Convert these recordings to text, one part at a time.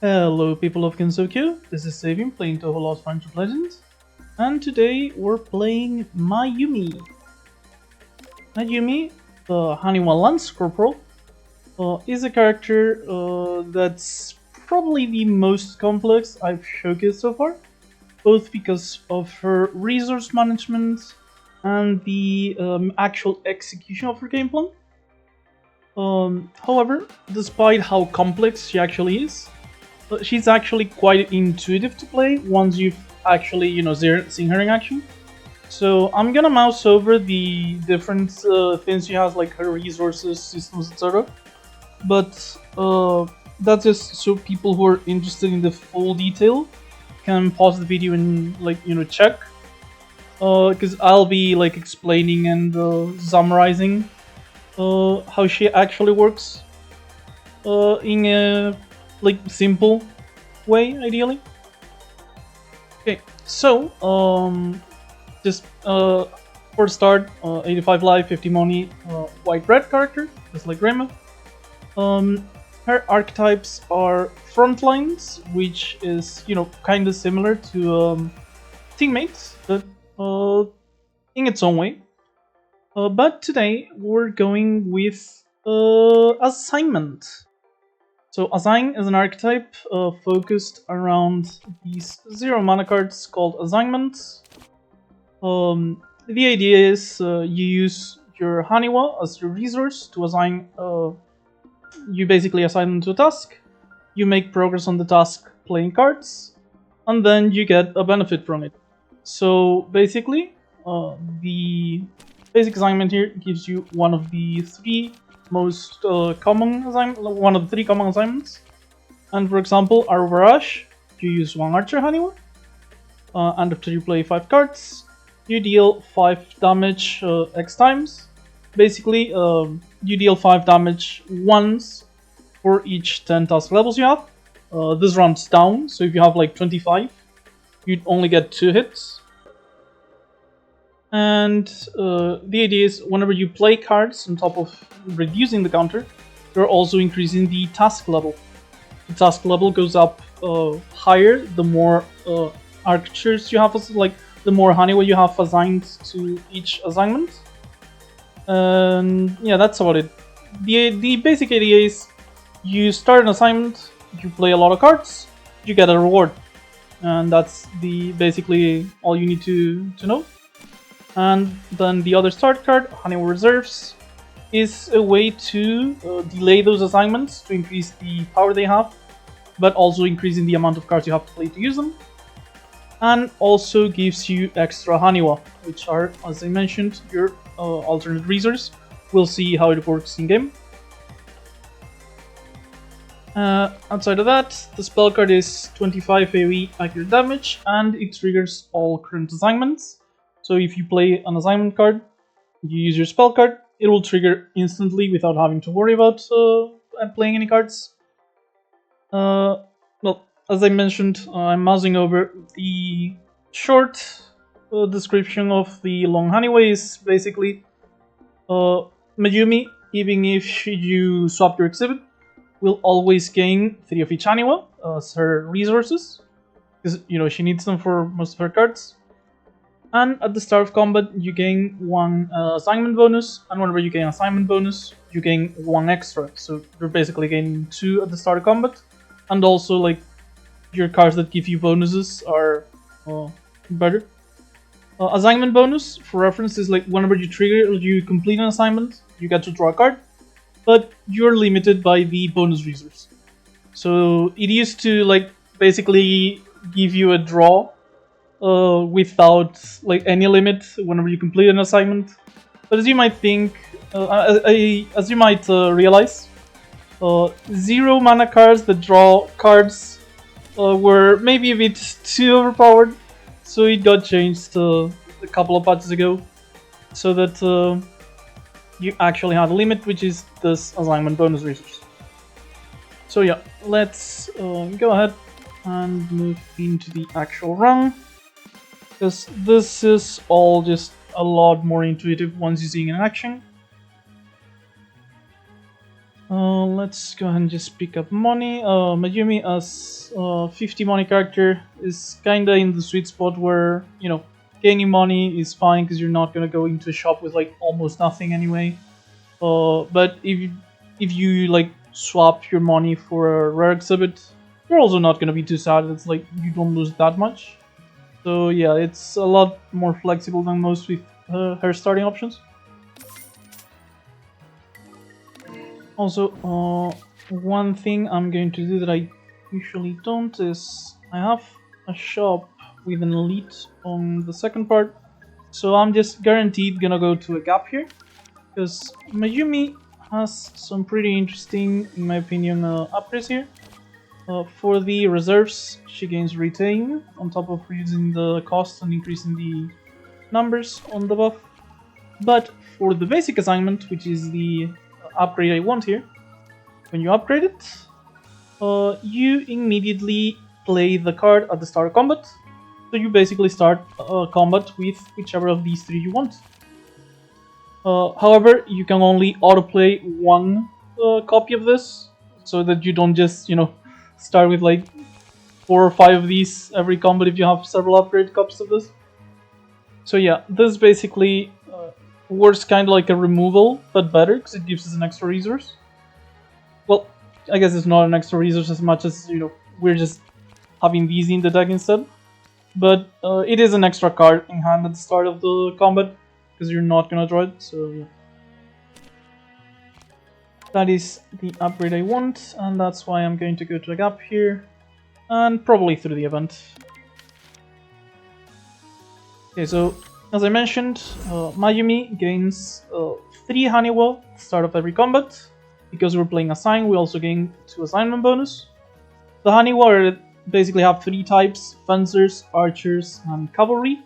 Hello people of Gensokyo, this is Sabian playing Touhou Lost Friendship Legends, and today we're playing Mayumi. Mayumi, the Haniwa Lance Corporal, is a character that's probably the most complex I've showcased so far, both because of her resource management and the actual execution of her game plan. However, despite how complex she actually is, she's actually quite intuitive to play once you've actually, seen her in action. So I'm gonna mouse over the different things she has, like her resources, systems, etc. But that's just so people who are interested in the full detail can pause the video and check. Because I'll be explaining and summarizing how she actually works in a simple way, ideally. Okay, so just for start, 85 life, 50 money, white red character, just like Rema. Her archetypes are frontlines, which is kind of similar to teammates, but in its own way. But today we're going with assignment. So Assign is an archetype focused around these 0 mana cards called assignments. The idea is you use your Haniwa as your resource to assign. You basically assign them to a task. You make progress on the task playing cards, and then you get a benefit from it. So basically, the basic assignment here gives you one of the three most common one of the three common assignments. And for example, our Barrage, you use one Archer Haniwa, and after you play 5 cards, you deal 5 damage X times. Basically, you deal 5 damage once for each 10 task levels you have. This runs down, so if you have like 25, you'd only get 2 hits. And the idea is whenever you play cards, on top of reducing the counter, you're also increasing the task level. The task level goes up higher the more archers you have, the more Haniwa you have assigned to each assignment. And yeah, that's about it. The basic idea is you start an assignment, you play a lot of cards, you get a reward, and that's basically all you need to know. And then the other start card, Haniwa Reserves, is a way to delay those assignments to increase the power they have, but also increasing the amount of cards you have to play to use them. And also gives you extra Haniwa, which are, as I mentioned, your alternate resource. We'll see how it works in game. Outside of that, the spell card is 25 AoE accurate damage, and it triggers all current assignments. So if you play an assignment card, you use your spell card, it will trigger instantly without having to worry about playing any cards. Well, as I mentioned, I'm mousing over the short description of the long Haniwa is basically Mayumi, even if you swap your exhibit, will always gain 3 of each Haniwa as her resources, because she needs them for most of her cards. And at the start of combat, you gain 1 assignment bonus, and whenever you gain assignment bonus, you gain 1 extra. So you're basically gaining 2 at the start of combat, and also your cards that give you bonuses are better. Assignment bonus, for reference, is whenever you complete an assignment, you get to draw a card, but you're limited by the bonus resource. So it used to basically give you a draw without any limit whenever you complete an assignment. But as you might think, as you might realize, 0 mana cards that draw cards were maybe a bit too overpowered, so it got changed a couple of patches ago, so that you actually had a limit, which is this assignment bonus resource. So yeah, let's go ahead and move into the actual run, because this is all just a lot more intuitive once you see it in action. Let's go ahead and just pick up money. Mayumi as 50 money character is kinda in the sweet spot where, you know, gaining money is fine because you're not gonna go into a shop with like almost nothing anyway. But if you like swap your money for a rare exhibit, you're also not gonna be too sad. It's like you don't lose that much. So yeah, it's a lot more flexible than most with her starting options. Also, one thing I'm going to do that I usually don't is I have a shop with an elite on the second part, so I'm just guaranteed gonna go to a gap here, because Mayumi has some pretty interesting, in my opinion, upgrades here. For the reserves, she gains retain, on top of reducing the cost and increasing the numbers on the buff. But for the basic assignment, which is the upgrade I want here, when you upgrade it, you immediately play the card at the start of combat. So you basically start combat with whichever of these three you want. However, you can only autoplay one copy of this, so that you don't just, you know, start with like 4 or 5 of these every combat if you have several upgrade copies of this. So yeah, this basically works kind of like a removal, but better, because it gives us an extra resource. Well, I guess it's not an extra resource as much as, you know, we're just having these in the deck instead. But it is an extra card in hand at the start of the combat, because you're not gonna draw it, so yeah. That is the upgrade I want, and that's why I'm going to go to a gap here, and probably through the event. Okay, so as I mentioned, Mayumi gains 3 Honeywell at the start of every combat. Because we're playing Assign, we also gain 2 assignment bonus. The Honeywell basically have 3 types: Fencers, Archers, and Cavalry.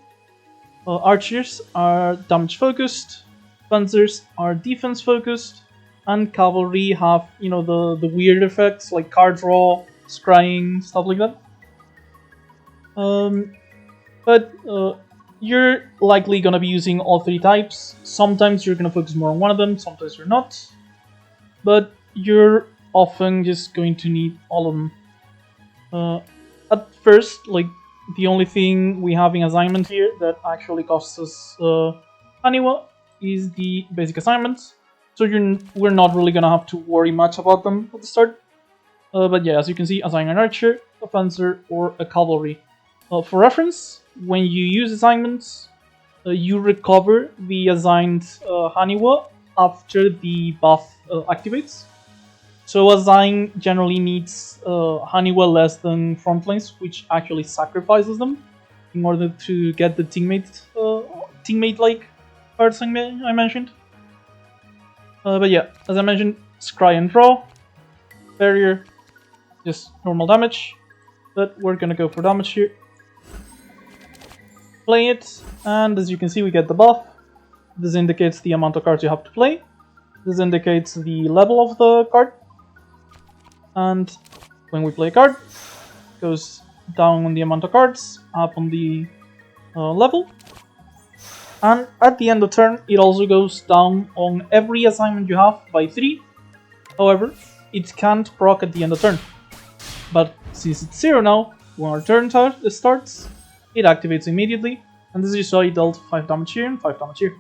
Archers are damage focused, Fencers are defense focused, and Cavalry have, you know, the weird effects like card draw, scrying, stuff like that. But you're likely gonna be using all 3 types. Sometimes you're gonna focus more on one of them, sometimes you're not. But you're often just going to need all of them. At first, like, the only thing we have in assignment here that actually costs us Honeywell is the basic assignments. So we're not really gonna have to worry much about them at the start. But yeah, as you can see, assign an archer, a fencer, or a cavalry. For reference, when you use assignments, you recover the assigned Honeywell after the buff activates. So Assign generally needs Honeywell less than Frontlines, which actually sacrifices them in order to get the teammate-like cards I mentioned. But yeah, as I mentioned, Scry and Draw, Barrier, just normal damage, but we're gonna go for damage here. Play it, and as you can see, we get the buff. This indicates the amount of cards you have to play. This indicates the level of the card. And when we play a card, it goes down on the amount of cards, up on the level. And at the end of turn, it also goes down on every assignment you have by 3. However, it can't proc at the end of turn. But since it's 0 now, when our turn starts, it activates immediately. And as you saw, it dealt 5 damage here and 5 damage here.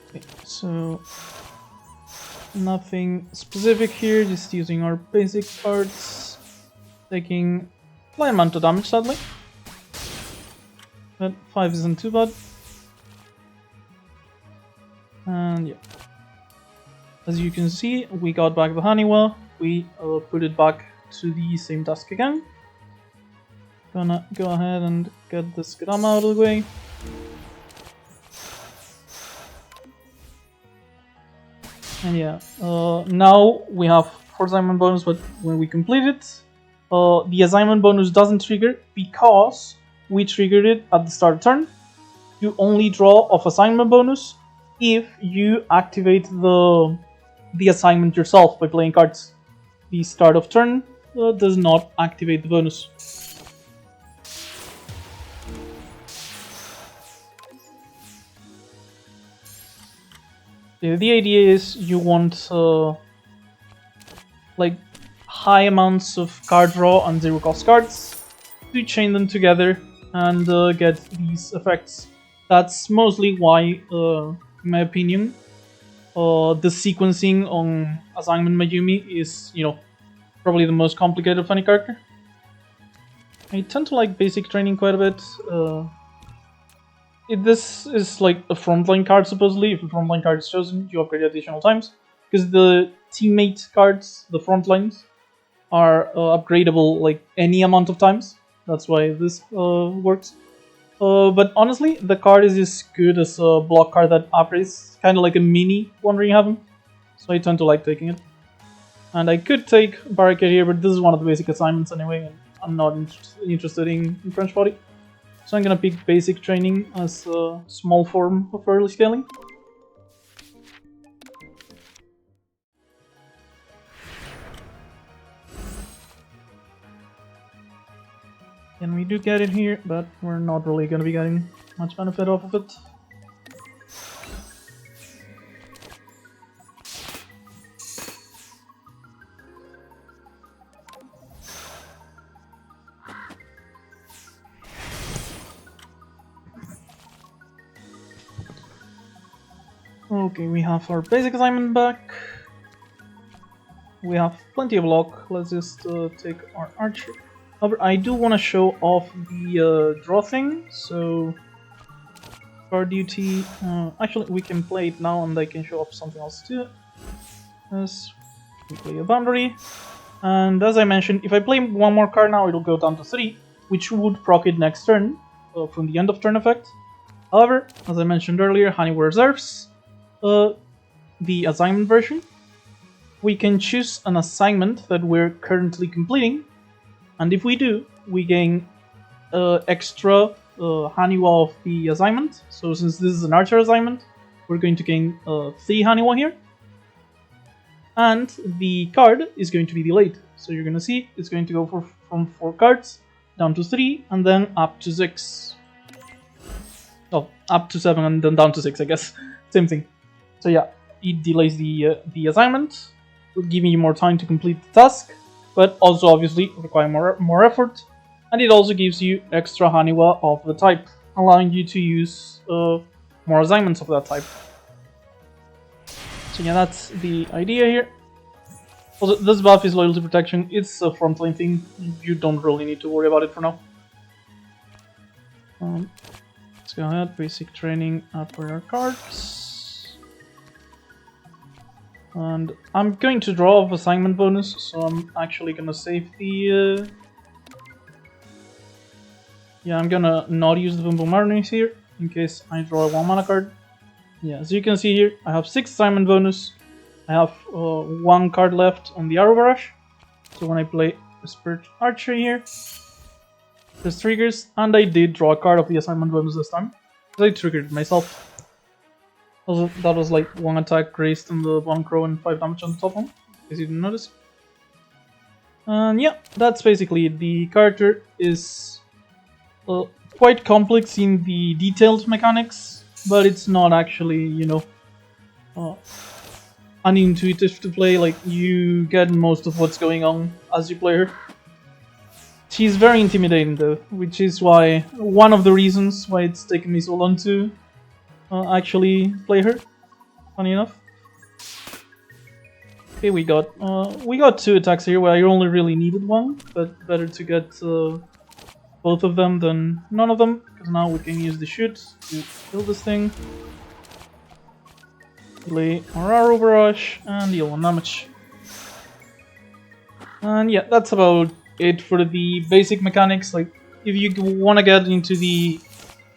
Okay, so nothing specific here, just using our basic cards, taking slight amount of damage sadly, but 5 isn't too bad. And yeah, as you can see, we got back the Honeywell, we put it back to the same task again. Gonna go ahead and get this Kadama out of the way. And yeah, now we have 4 assignment bonus, but when we complete it, the assignment bonus doesn't trigger because we triggered it at the start of turn. You only draw off assignment bonus if you activate the assignment yourself by playing cards. The start of turn does not activate the bonus. The idea is you want like high amounts of card draw and zero cost cards to chain them together and get these effects. That's mostly why, in my opinion, the sequencing on Assignment Mayumi is, probably the most complicated of any character. I tend to like basic training quite a bit. This is like a frontline card supposedly. If a frontline card is chosen, you upgrade additional times. Because the teammate cards, the frontlines, are upgradable like any amount of times. That's why this works. But honestly, the card is as good as a block card that upgrades. Kind of like a mini Wandering Heaven. So I tend to like taking it. And I could take Barricade here, but this is one of the basic assignments anyway, and I'm not interested in French Body. So I'm gonna pick Basic Training as a small form of early scaling. And we do get it here, but we're not really gonna be getting much benefit off of it. Okay, we have our basic assignment back. We have plenty of luck. Let's just take our archer. However, I do want to show off the draw thing, so guard duty. Actually, we can play it now, and I can show off something else too. Yes, we play a boundary, and as I mentioned, if I play one more card now, it'll go down to 3, which would proc it next turn from the end of turn effect. However, as I mentioned earlier, Honeywell reserves the assignment version. We can choose an assignment that we're currently completing, and if we do, we gain extra Haniwa of the assignment. So since this is an archer assignment, we're going to gain 3 Haniwa here, and the card is going to be delayed. So you're going to see it's going to go from 4 cards down to 3, and then up to 6. Oh, up to 7 and then down to 6, I guess. Same thing. So yeah, it delays the assignment, giving you more time to complete the task, but also obviously require more effort, and it also gives you extra Haniwa of the type, allowing you to use more assignments of that type. So yeah, that's the idea here. Also, this buff is loyalty protection. It's a frontline thing. You don't really need to worry about it for now. Let's go ahead, basic training, upgrade our cards. And I'm going to draw off assignment bonus, so I'm actually gonna save the... Yeah, I'm gonna not use the Boom Boom Mariners here, in case I draw a 1 mana card. Yeah, as you can see here, I have 6 assignment bonus. I have 1 card left on the Arrow Barrage. So when I play a Spirit Archer here, this triggers, and I did draw a card of the assignment bonus this time. I triggered it myself. Also, that was like 1 attack raised on the 1 crow and 5 damage on the top one, in case you didn't notice. And yeah, that's basically it. The character is quite complex in the detailed mechanics, but it's not actually, unintuitive to play. Like, you get most of what's going on as you play her. She's very intimidating though, which is why one of the reasons why it's taken me so long to actually play her, funny enough. Okay, we got 2 attacks here where I only really needed 1, but better to get both of them than none of them, because now we can use the shoot to kill this thing. Play our Arrow Barrage and deal 1 damage. And yeah, that's about it for the basic mechanics. Like, if you want to get into the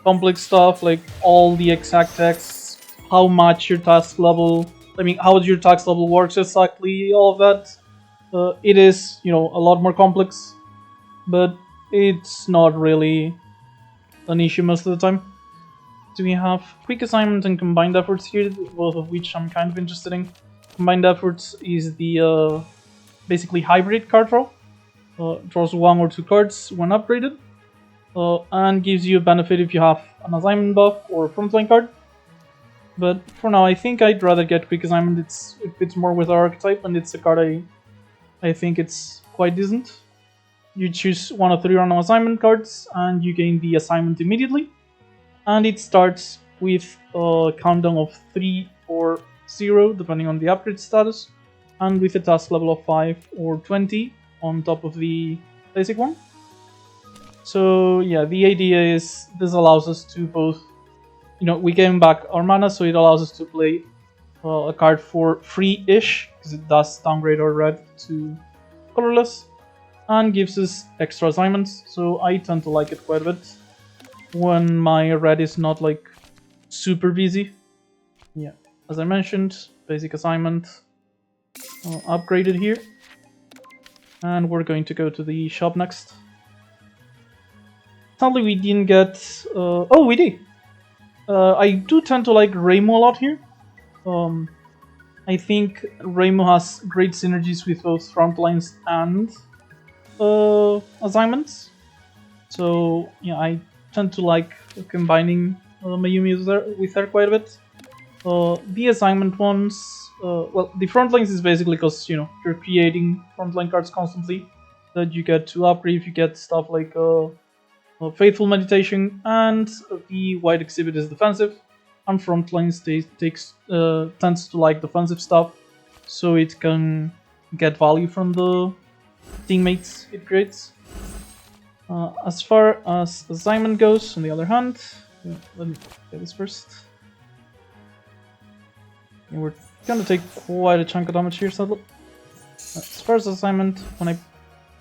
complex stuff, like all the exact texts, how much your task level, how your task level works exactly, all of that, it is, a lot more complex, but it's not really an issue most of the time. So we have quick assignment and combined efforts here, both of which I'm kind of interested in. Combined efforts is the basically hybrid card draw. Draws 1 or 2 cards when upgraded, and gives you a benefit if you have an assignment buff or a frontline card. But for now, I think I'd rather get Quick Assignment. It fits more with our archetype, and it's a card I think it's quite decent. You choose one of 3 random assignment cards, and you gain the assignment immediately. And it starts with a countdown of 3 or 0, depending on the upgrade status, and with a task level of 5 or 20 on top of the basic one. So yeah, the idea is this allows us to both, we gain back our mana, so it allows us to play a card for free-ish, because it does downgrade our red to colorless, and gives us extra assignments, so I tend to like it quite a bit when my red is not like super busy. Yeah, as I mentioned, basic assignment upgraded here, and we're going to go to the shop next. Sadly, we didn't get... oh, we did! I do tend to like Reimu a lot here. I think Reimu has great synergies with both frontlines and assignments. So yeah, I tend to like combining Mayumi with her quite a bit. The assignment ones, well, the frontlines is basically because you're creating frontline cards constantly that you get to upgrade if you get stuff like Faithful Meditation, and the White Exhibit is defensive, and frontlines tends to like defensive stuff, so it can get value from the teammates it creates. As far as assignment goes, on the other hand, let me get this first. And we're gonna take quite a chunk of damage here, sadly. As far as assignment, when I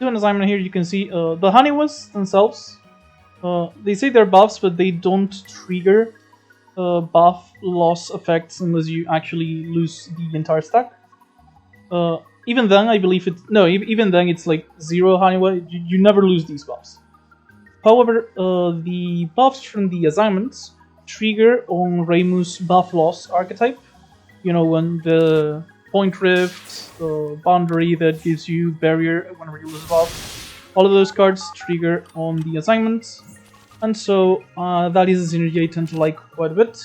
do an assignment here, you can see the Honeywas themselves. They say they're buffs, but they don't trigger buff loss effects unless you actually lose the entire stack. Even then, I believe even then it's like 0 Honeywa. You never lose these buffs. However, the buffs from the assignments trigger on Reimu's buff loss archetype. When the Point Rift, the Boundary that gives you Barrier whenever you lose a buff, all of those cards trigger on the assignments. And so that is a synergy I tend to like quite a bit.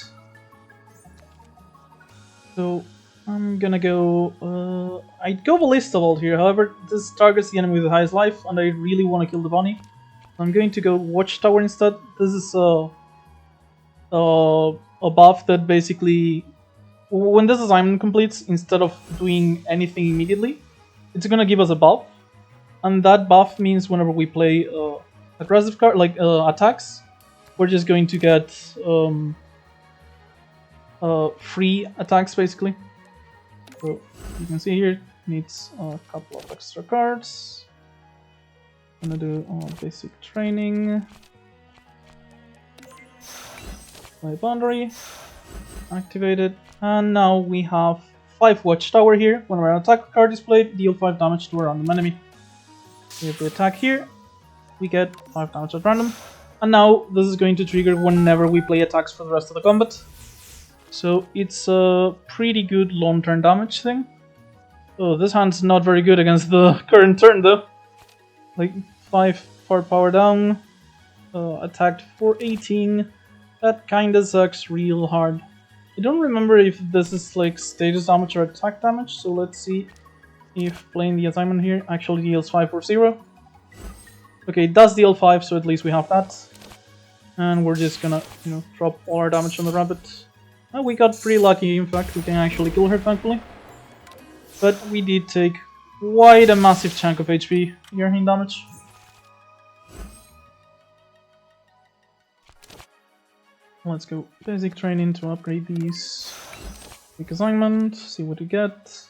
So I'm gonna go... I'd go Ballista Vault here, however this targets the enemy with the highest life and I really want to kill the bunny. I'm going to go Watchtower instead. This is a buff that basically, when this assignment completes, instead of doing anything immediately, it's gonna give us a buff. And that buff means whenever we play aggressive card, like attacks, we're just going to get free attacks basically. So you can see here, needs a couple of extra cards. I'm gonna do basic training. My boundary activated, and now we have 5 Watchtower here. Whenever an attack card is played, deal 5 damage to a random enemy. If we attack here, we get 5 damage at random. And now this is going to trigger whenever we play attacks for the rest of the combat. So it's a pretty good long-term damage thing. Oh, this hand's not very good against the current turn though. Like 5 firepower down, attacked for 18. That kinda sucks real hard. I don't remember if this is like status damage or attack damage, so let's see if playing the assignment here actually deals 5 or 0. Okay, it does deal 5, so at least we have that. And we're just gonna, drop all our damage on the rabbit. And we got pretty lucky, in fact, we can actually kill her, thankfully. But we did take quite a massive chunk of HP here in damage. Let's go basic training to upgrade these. Quick assignment, see what we get.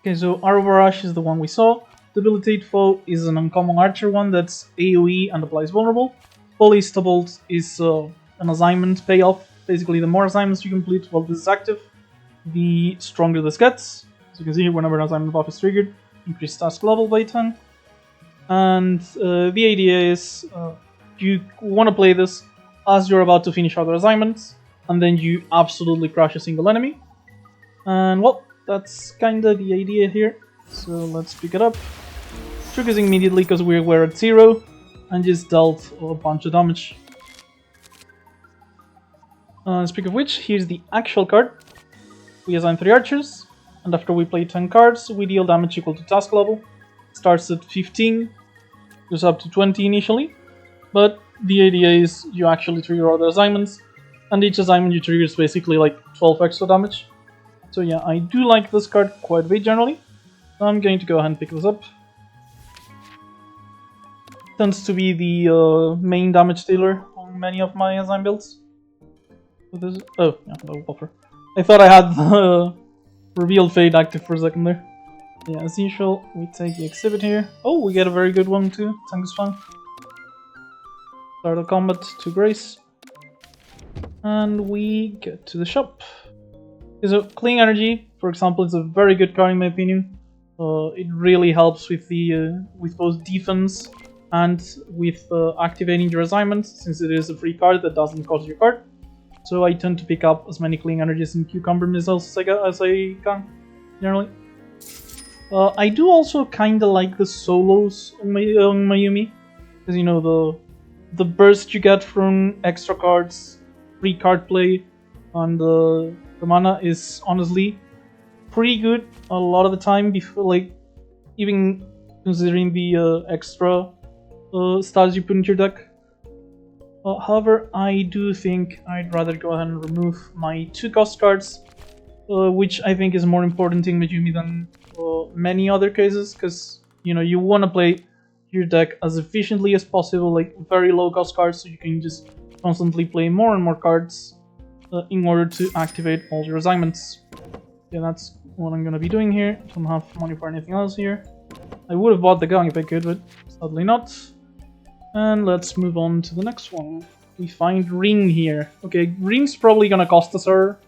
Okay, so our Barrage is the one we saw. Debilitate Foe is an uncommon archer one that's AoE and applies vulnerable. Ballista Bolt is an assignment payoff. Basically, the more assignments you complete while this is active, the stronger this gets. As you can see, whenever an assignment buff is triggered, increase task level by 10. And the idea is you want to play this as you're about to finish other assignments, and then you absolutely crush a single enemy. And well, that's kinda the idea here. So let's pick it up. Triggers immediately because we're at 0, and just dealt a bunch of damage. Speaking of which, here's the actual card. We assign 3 archers, and after we play 10 cards, we deal damage equal to task level. Starts at 15, goes up to 20 initially, but the idea is you actually trigger all the assignments, and each assignment you trigger is basically like 12 extra damage. So yeah, I do like this card quite a bit generally. I'm going to go ahead and pick this up. Tends to be the main damage dealer on many of my assign builds. Oh, yeah, level buffer. I thought I had the revealed fate active for a second there. Yeah, as usual, we take the exhibit here. Oh, we get a very good one too. Tank is fun. Start of combat to Grace. And we get to the shop. So, Clean Energy, for example, is a very good card in my opinion. It really helps with the with both defense and with activating your assignments, since it is a free card that doesn't cost your card. So I tend to pick up as many Clean Energies and Cucumber Missiles as I can, generally. I do also kinda like the solos on Mayumi, because you know the burst you get from extra cards, free card play, and the mana is honestly pretty good a lot of the time. Before, like, even considering the extra stars you put into your deck. However, I do think I'd rather go ahead and remove my 2 cost cards, which I think is more important in Mayumi than many other cases, because you know you want to play your deck as efficiently as possible, like very low cost cards, so you can just constantly play more and more cards in order to activate all your assignments. Yeah, that's what I'm gonna be doing here. Don't have money for anything else here. I would have bought the gun if I could, but sadly not. And let's move on to the next one. We find Ring here. Okay, Ring's probably gonna cost us our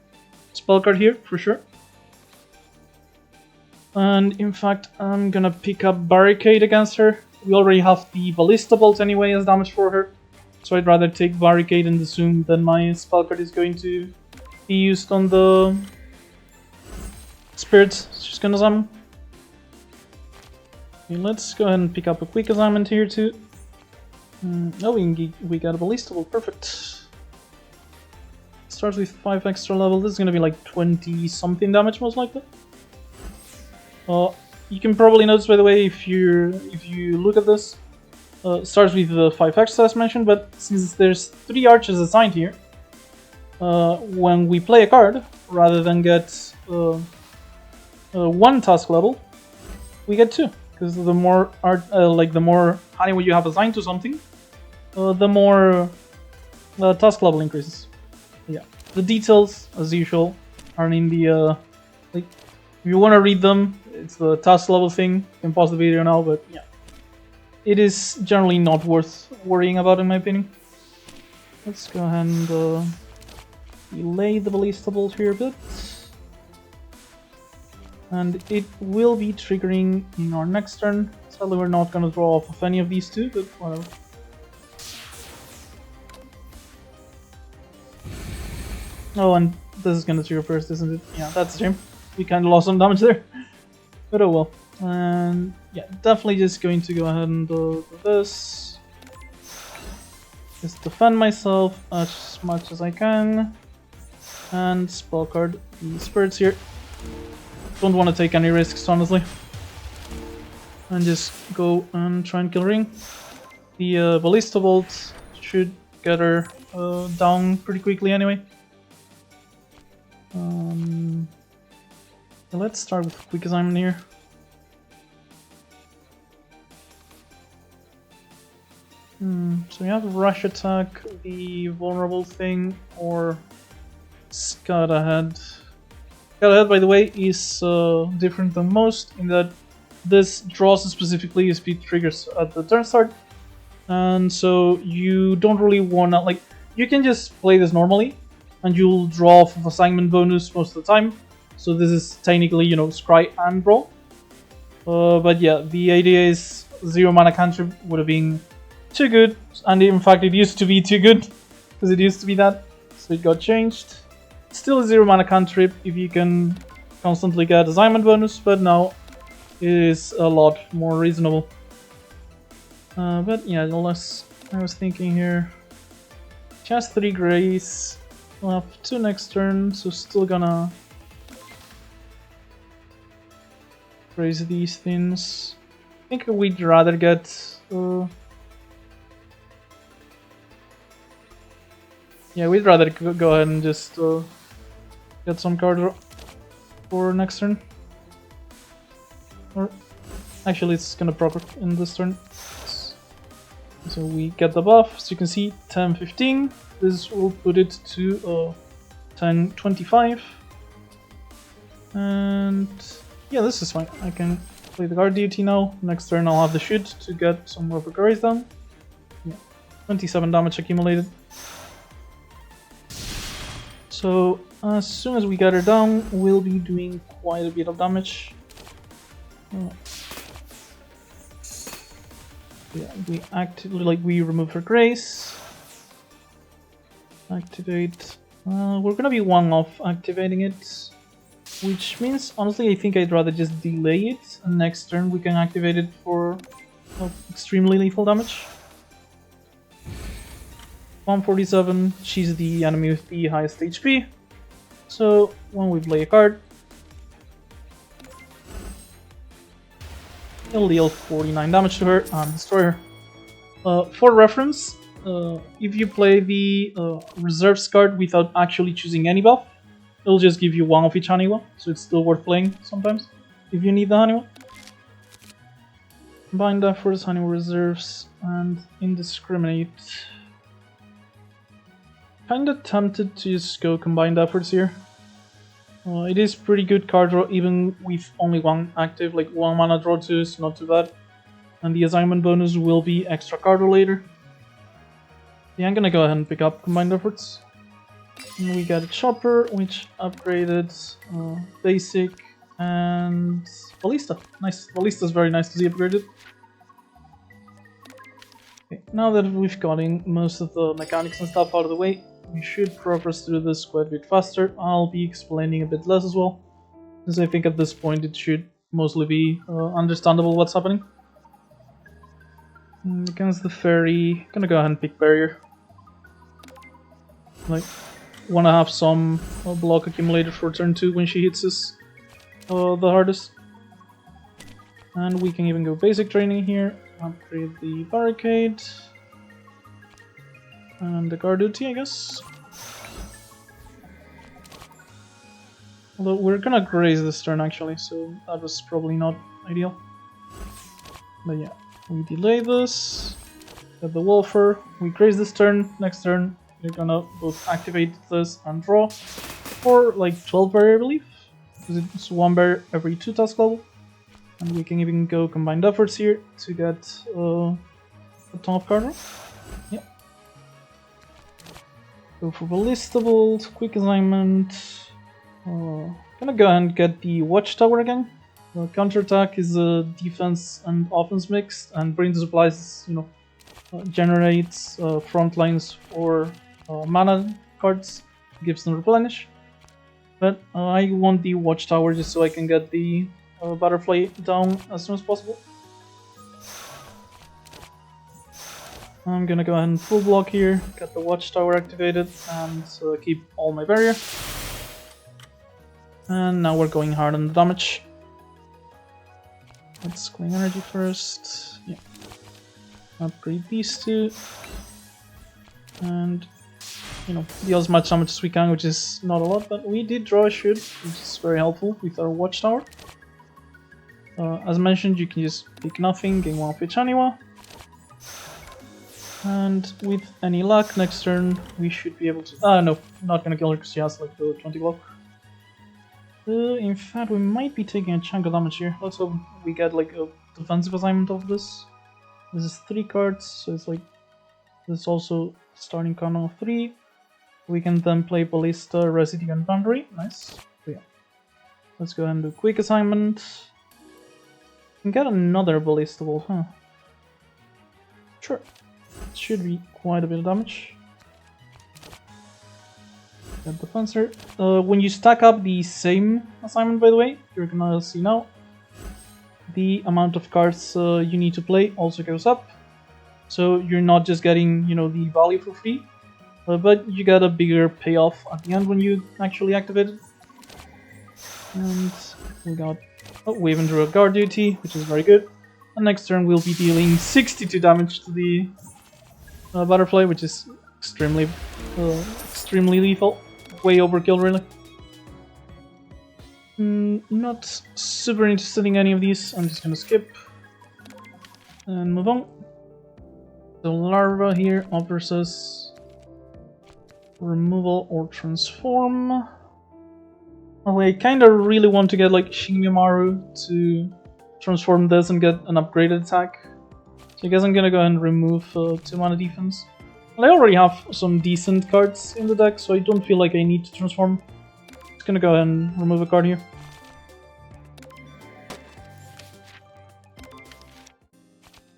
spell card here, for sure. And in fact, I'm gonna pick up Barricade against her. We already have the Ballista Bolt anyway as damage for her. So I'd rather take Barricade and assume that my spell card is going to be used on the spirits she's gonna summon. Okay, let's go ahead and pick up a quick assignment here too. Oh, we got a Ballista Bolt, perfect. Starts with 5 extra level. This is gonna be like 20 something damage most likely. You can probably notice, by the way, if you look at this, starts with the 5 extra as mentioned, but since there's 3 archers assigned here, when we play a card, rather than get 1 task level, we get 2, because the more the more honey you have assigned to something, the more task level increases. Yeah, the details, as usual, are in the like. If you want to read them, it's the task level thing. You can pause the video now, but yeah, it is generally not worth worrying about, in my opinion. Let's go ahead and delay the Ballista Bolt here a bit. And it will be triggering in our next turn. Sadly, we're not going to draw off of any of these 2, but whatever. Oh, and this is going to trigger first, isn't it? Yeah, that's a shame. We kind of lost some damage there. But oh well. And yeah, definitely just going to go ahead and do this. Just defend myself as much as I can. And spell card the spirits here. Don't want to take any risks, honestly. And just go and try and kill Ring. The Ballista Bolt should get her down pretty quickly anyway. Let's start with quick assignment here. So we have Rush Attack, the vulnerable thing, or Scout Ahead. Scout Ahead, by the way, is different than most in that this draws specifically speed triggers at the turn start, and so you don't really wanna, like, you can just play this normally, and you'll draw off of assignment bonus most of the time. So this is technically, you know, scry and draw. But yeah, the idea is 0 mana cantrip would have been too good, and in fact it used to be too good, because it used to be that, so it got changed. Still a 0 mana cantrip if you can constantly get assignment bonus, but now it is a lot more reasonable. But yeah, unless I was thinking here, she has 3 grace. We'll have 2 next turn, so still gonna raise these things. I think we'd rather get yeah, we'd rather go ahead and just get some card draw for next turn. Or actually, it's gonna proc in this turn. So we get the buff. So you can see 10-15. This will put it to 10-25. And yeah, this is fine. I can play the guard deity now. Next turn I'll have the shoot to get some more Hakureis down. Yeah, 27 damage accumulated. So as soon as we get her down, we'll be doing quite a bit of damage. Yeah, we actively we remove her grace. Activate. We're gonna be one off activating it, which means honestly I think I'd rather just delay it, and next turn we can activate it for extremely lethal damage. 147. She's the enemy with the highest HP. So when we play a card, it'll deal 49 damage to her and destroy her. For reference, if you play the reserves card without actually choosing any buff, it'll just give you one of each Haniwa, so it's still worth playing sometimes if you need the Haniwa. Combined efforts, Haniwa reserves, and indiscriminate. Kinda tempted to just go combined efforts here. It is pretty good card draw even with only one active, like 1 mana draw 2 is not too bad. And the assignment bonus will be extra card draw later. Yeah, I'm gonna go ahead and pick up combined efforts. And we got a chopper, which upgraded basic and ballista. Nice, ballista's very nice to see upgraded. Okay, now that we've gotten most of the mechanics and stuff out of the way, we should progress through this quite a bit faster. I'll be explaining a bit less as well, because I think at this point it should mostly be understandable what's happening. Against the fairy, gonna go ahead and pick barrier. Like, wanna have some block accumulated for turn 2 when she hits us the hardest. And we can even go basic training here, upgrade the barricade. And the guard duty, I guess. Although we're gonna graze this turn actually, so that was probably not ideal. But yeah, we delay this, get the Wolfer, we graze this turn, next turn we're gonna both activate this and draw for like 12 barrier, I believe, because it's 1 barrier every 2 task level. And we can even go combined efforts here to get a ton of card draw. Yeah. Go for Ballista Bolt, quick assignment. Gonna go ahead and get the Watchtower again. Counterattack is a defense and offense mixed, and Brain Supplies, generates front lines for mana cards, gives them replenish. But I want the Watchtower just so I can get the Butterfly down as soon as possible. I'm gonna go ahead and full block here, get the Watchtower activated, and keep all my barrier. And now we're going hard on the damage. Let's clean energy first. Yeah. Upgrade these two. And, deal as much damage as we can, which is not a lot, but we did draw a shoot, which is very helpful with our Watchtower. As mentioned, you can just pick nothing, gain 1 of each Haniwa. And with any luck, next turn we should be able to... no, not gonna kill her because she has like the 20 block. In fact, we might be taking a chunk of damage here. Let's hope we get like a defensive assignment of this. This is 3 cards, so it's like... This is also starting count of 3. We can then play Ballista, Residue, and Boundary. Nice. So yeah. Let's go ahead and do quick assignment. We can get another Ballista Bolt, huh? Sure. It should be quite a bit of damage. Get the Fencer. When you stack up the same assignment, by the way, you're gonna see now, the amount of cards you need to play also goes up. So you're not just getting, the value for free. But you get a bigger payoff at the end when you actually activate it. And we got... Oh, we even drew a guard duty, which is very good. And next turn we'll be dealing 62 damage to the butterfly, which is extremely lethal. Way overkill, really. Not super interested in any of these. I'm just gonna skip and move on. The larva here offers us removal or transform. Well, I kind of really want to get like Shinmimaru to transform this and get an upgraded attack. So I guess I'm gonna go ahead and remove 2 mana defense. Well, I already have some decent cards in the deck, so I don't feel like I need to transform. Just gonna go ahead and remove a card here.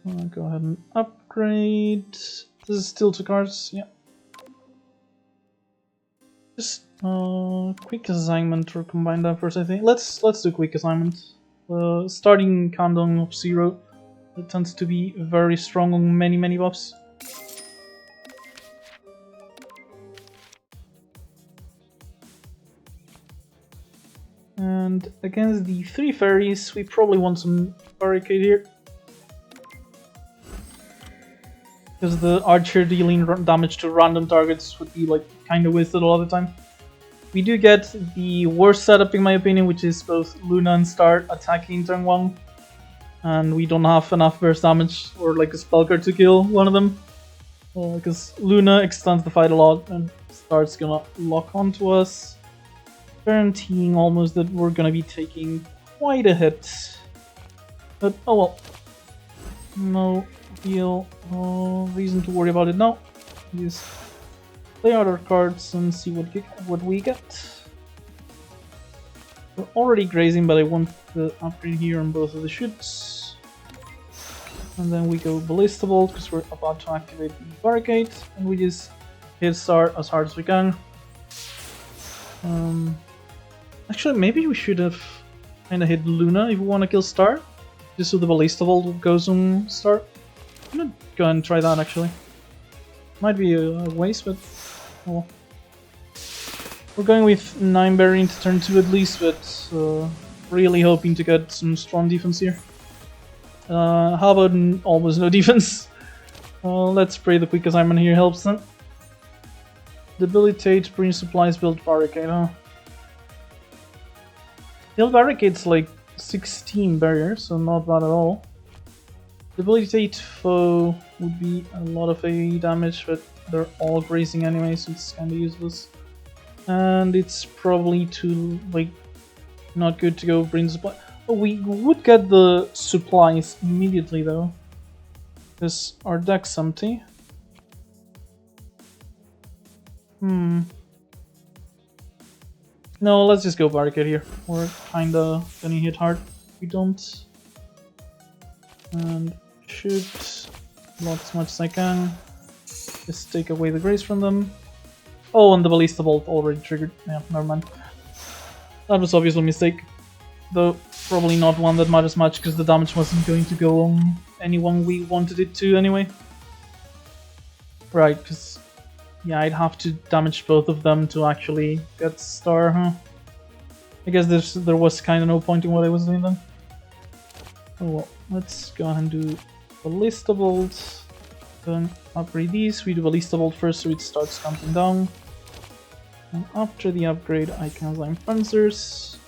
I'll go ahead and upgrade. This is still 2 cards, yeah. Just quick assignment or combine that first, I think. Let's do quick assignment. Starting countdown of 0. It tends to be very strong on many buffs. And against the 3 fairies, we probably want some barricade here. Because the archer dealing damage to random targets would be like kind of wasted a lot of the time. We do get the worst setup in my opinion, which is both Luna and Star attacking turn 1. And we don't have enough burst damage or like a spell card to kill one of them. Because Luna extends the fight a lot and Star's gonna lock onto us. Guaranteeing almost that we're gonna be taking quite a hit. But oh well. No real reason to worry about it now. Just play out our cards and see what we get. We're already grazing, but I want the upgrade here on both of the shoots. And then we go Ballista Bolt because we're about to activate the barricade, and we just hit Star as hard as we can. Actually, maybe we should have kind of hit Luna if we want to kill Star, just so the Ballista Bolt goes on Star. I'm gonna go ahead and try that actually. Might be a waste, but oh well. We're going with 9 berry into turn 2 at least, but really hoping to get some strong defense here. How about almost no defense? Let's pray the quick assignment here helps then. Debilitate, bring supplies, build barricade, huh? Build barricade's like 16 barriers, so not bad at all. Debilitate foe would be a lot of AoE damage, but they're all grazing anyway, so it's kinda useless. And it's probably too, like, not good to go bring supply. Oh, we would get the supplies immediately though, because our deck's empty. No, let's just go barricade here. We're kinda gonna hit hard if we don't. And shoot as much as I can. Just take away the grace from them. Oh, and the Ballista Bolt already triggered. Yeah, never mind. That was obviously a mistake. Though, probably not one that matters much, because the damage wasn't going to go on anyone we wanted it to anyway. Right, because... yeah, I'd have to damage both of them to actually get Star, huh? I guess there was kind of no point in what I was doing then. Oh well, let's go ahead and do Ballista Bolt. Then upgrade these. We do Ballista Bolt first so it starts counting down. And after the upgrade I can assign Fencers.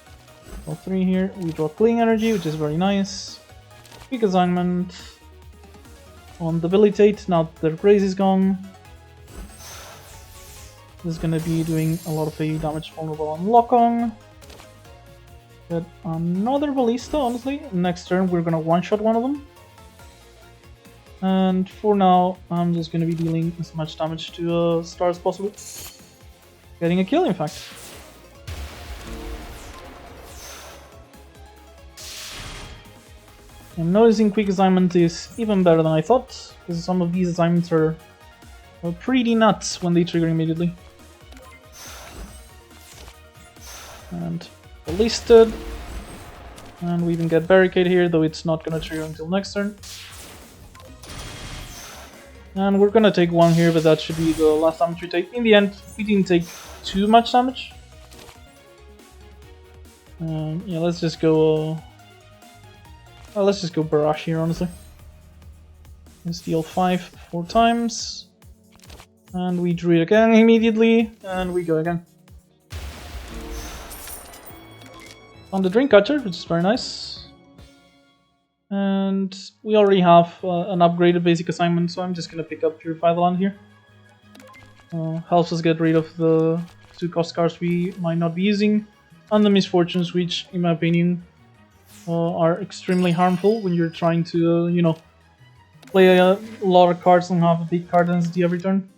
All 3 here. We draw Clean Energy, which is very nice. Quick assignment. On Debilitate, now that their grace is gone. This is gonna be doing a lot of AoE damage vulnerable on lock-on. Get another Ballista, honestly. Next turn we're gonna one-shot one of them. And for now, I'm just gonna be dealing as much damage to Star as possible. Getting a kill, in fact. I'm noticing quick assignment is even better than I thought, because some of these assignments are pretty nuts when they trigger immediately. And Ballisted. And we even get Barricade here, though it's not gonna trigger until next turn. And we're gonna take one here, but that should be the last damage we take. In the end, we didn't take too much damage. Yeah, let's just go. Let's just go barrage here, honestly. Let's deal 5 4 times, and we drew it again immediately, and we go again. On the drink catcher, which is very nice. And we already have an upgraded basic assignment, so I'm just gonna pick up Purify the Land here. Helps us get rid of the 2 cost cards we might not be using, and the Misfortunes, which, in my opinion, are extremely harmful when you're trying to, you know, play a lot of cards and have a big card density every turn.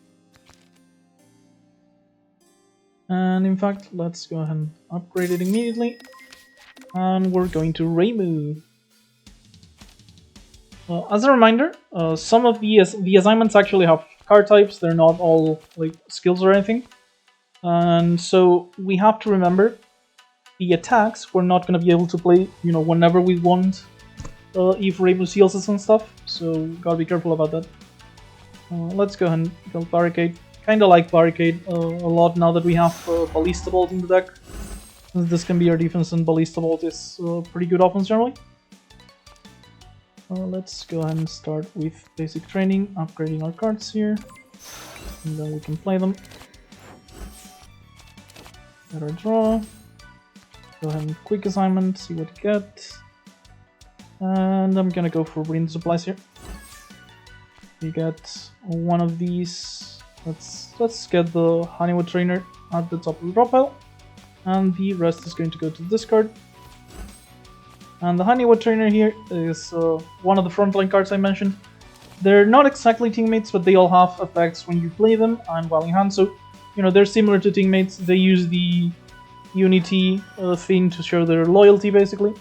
And in fact, let's go ahead and upgrade it immediately. And we're going to Reimu. As a reminder, some of the assignments actually have card types. They're not all like skills or anything. And so we have to remember the attacks we're not going to be able to play, you know, whenever we want, if Reimu seals us and stuff. So gotta be careful about that. Let's go ahead and build Barricade. Kinda like Barricade a lot now that we have Ballista Bolt in the deck. This can be our defense, and Ballista Bolt is pretty good offense generally. Let's go ahead and start with basic training, upgrading our cards here, and then we can play them. Get our draw. Go ahead and quick assignment, see what you get. And I'm gonna go for Breeding Supplies here. We get one of these. Let's get the Honeywood Trainer at the top of the drop pile. And the rest is going to go to the discard. And the Honeywood Trainer here is one of the frontline cards I mentioned. They're not exactly teammates, but they all have effects when you play them and while in hand. So, you know, they're similar to teammates. They use the Unity thing to show their loyalty, basically.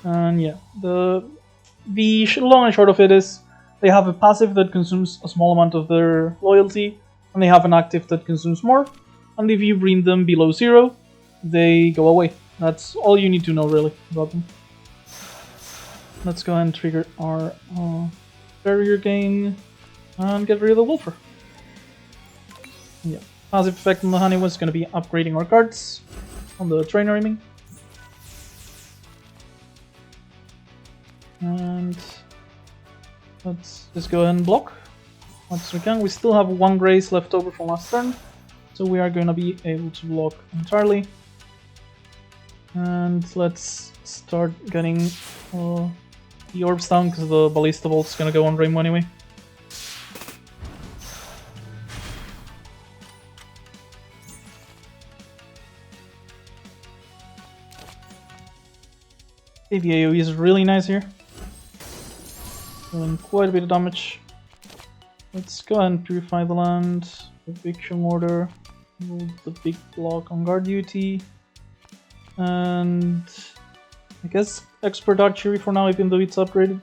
And yeah, the long and short of it is they have a passive that consumes a small amount of their loyalty, and they have an active that consumes more. And if you bring them below 0, they go away. That's all you need to know really about them. Let's go ahead and trigger our barrier gain and get rid of the Wolfer. Yeah, passive effect on the Honey was going to be upgrading our cards on the trainer, I mean. And let's just go ahead and block as much as we can. We still have 1 Grace left over from last turn, so we are going to be able to block entirely. And let's start getting the orbs down, because the Ballista Bolt's going to go on Reimu anyway. Okay, the AoE is really nice here. Doing quite a bit of damage. Let's go ahead and Purify the Land, Eviction Order, move the big block on guard duty, and I guess Expert Archery for now, even though it's upgraded.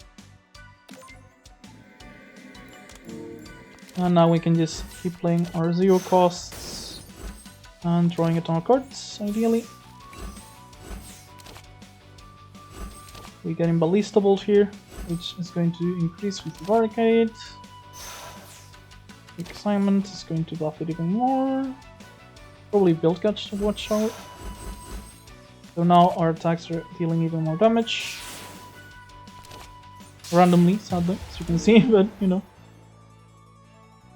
And now we can just keep playing our 0 costs and drawing a ton of cards, ideally. We get in Ballista Bolt here, which is going to increase with the Barricade. Quick assignment is going to buff it even more. Probably Build Catch to watch out. So now our attacks are dealing even more damage. Randomly, sadly, as you can see, but you know.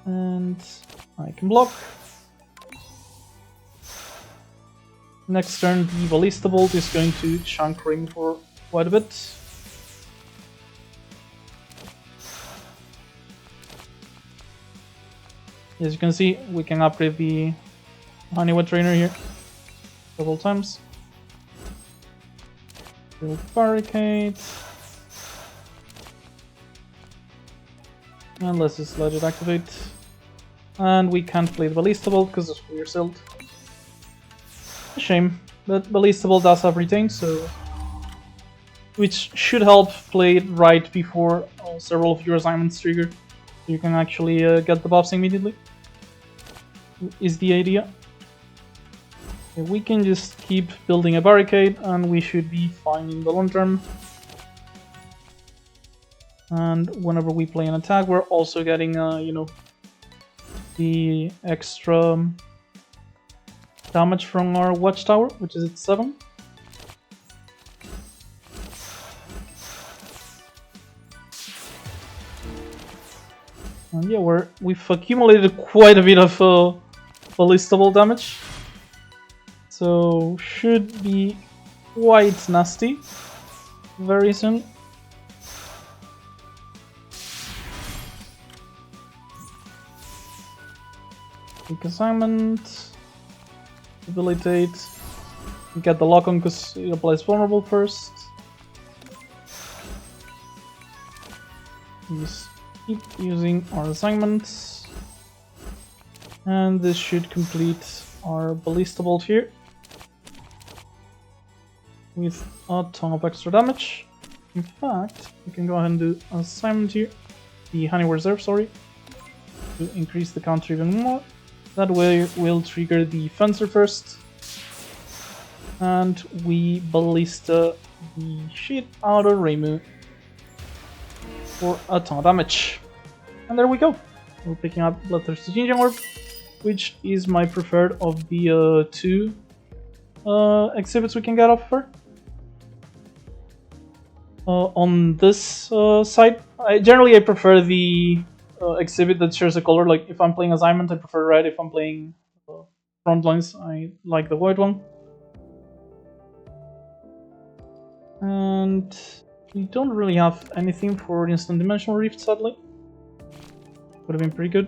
And I can block. Next turn, the Ballista Bolt is going to chunk Ring for quite a bit. As you can see, we can upgrade the Honeywood Trainer here several times. Build Barricade. And let's just let it activate. And we can't play the Ballista Bolt because it's fully sealed. A shame, but Ballista Bolt does have Retain, so which should help play it right before several of your assignments trigger. You can actually get the buffs immediately. Is the idea. Okay, we can just keep building a barricade and we should be fine in the long term. And whenever we play an attack, we're also getting, you know, the extra damage from our watchtower, which is at 7. And yeah, we've accumulated quite a bit of ballistable damage, so should be quite nasty very soon. Quick assignment, debilitate, get the lock on because it applies vulnerable first. Just keep using our assignments, and this should complete our ballista bolt here with a ton of extra damage. In fact, we can go ahead and do an assignment here, the honey reserve, sorry, to increase the counter even more. That way we'll trigger the fencer first, and we ballista the shit out of Reimu for a ton of damage. And there we go. We're picking up Bloodthirsty Jinjang Orb, which is my preferred of the 2 exhibits we can get off her. On this side, generally I prefer the exhibit that shares a color. Like if I'm playing assignment, I prefer red. If I'm playing front lines, I like the white one. And we don't really have anything for instant dimensional rift, sadly. Would have been pretty good.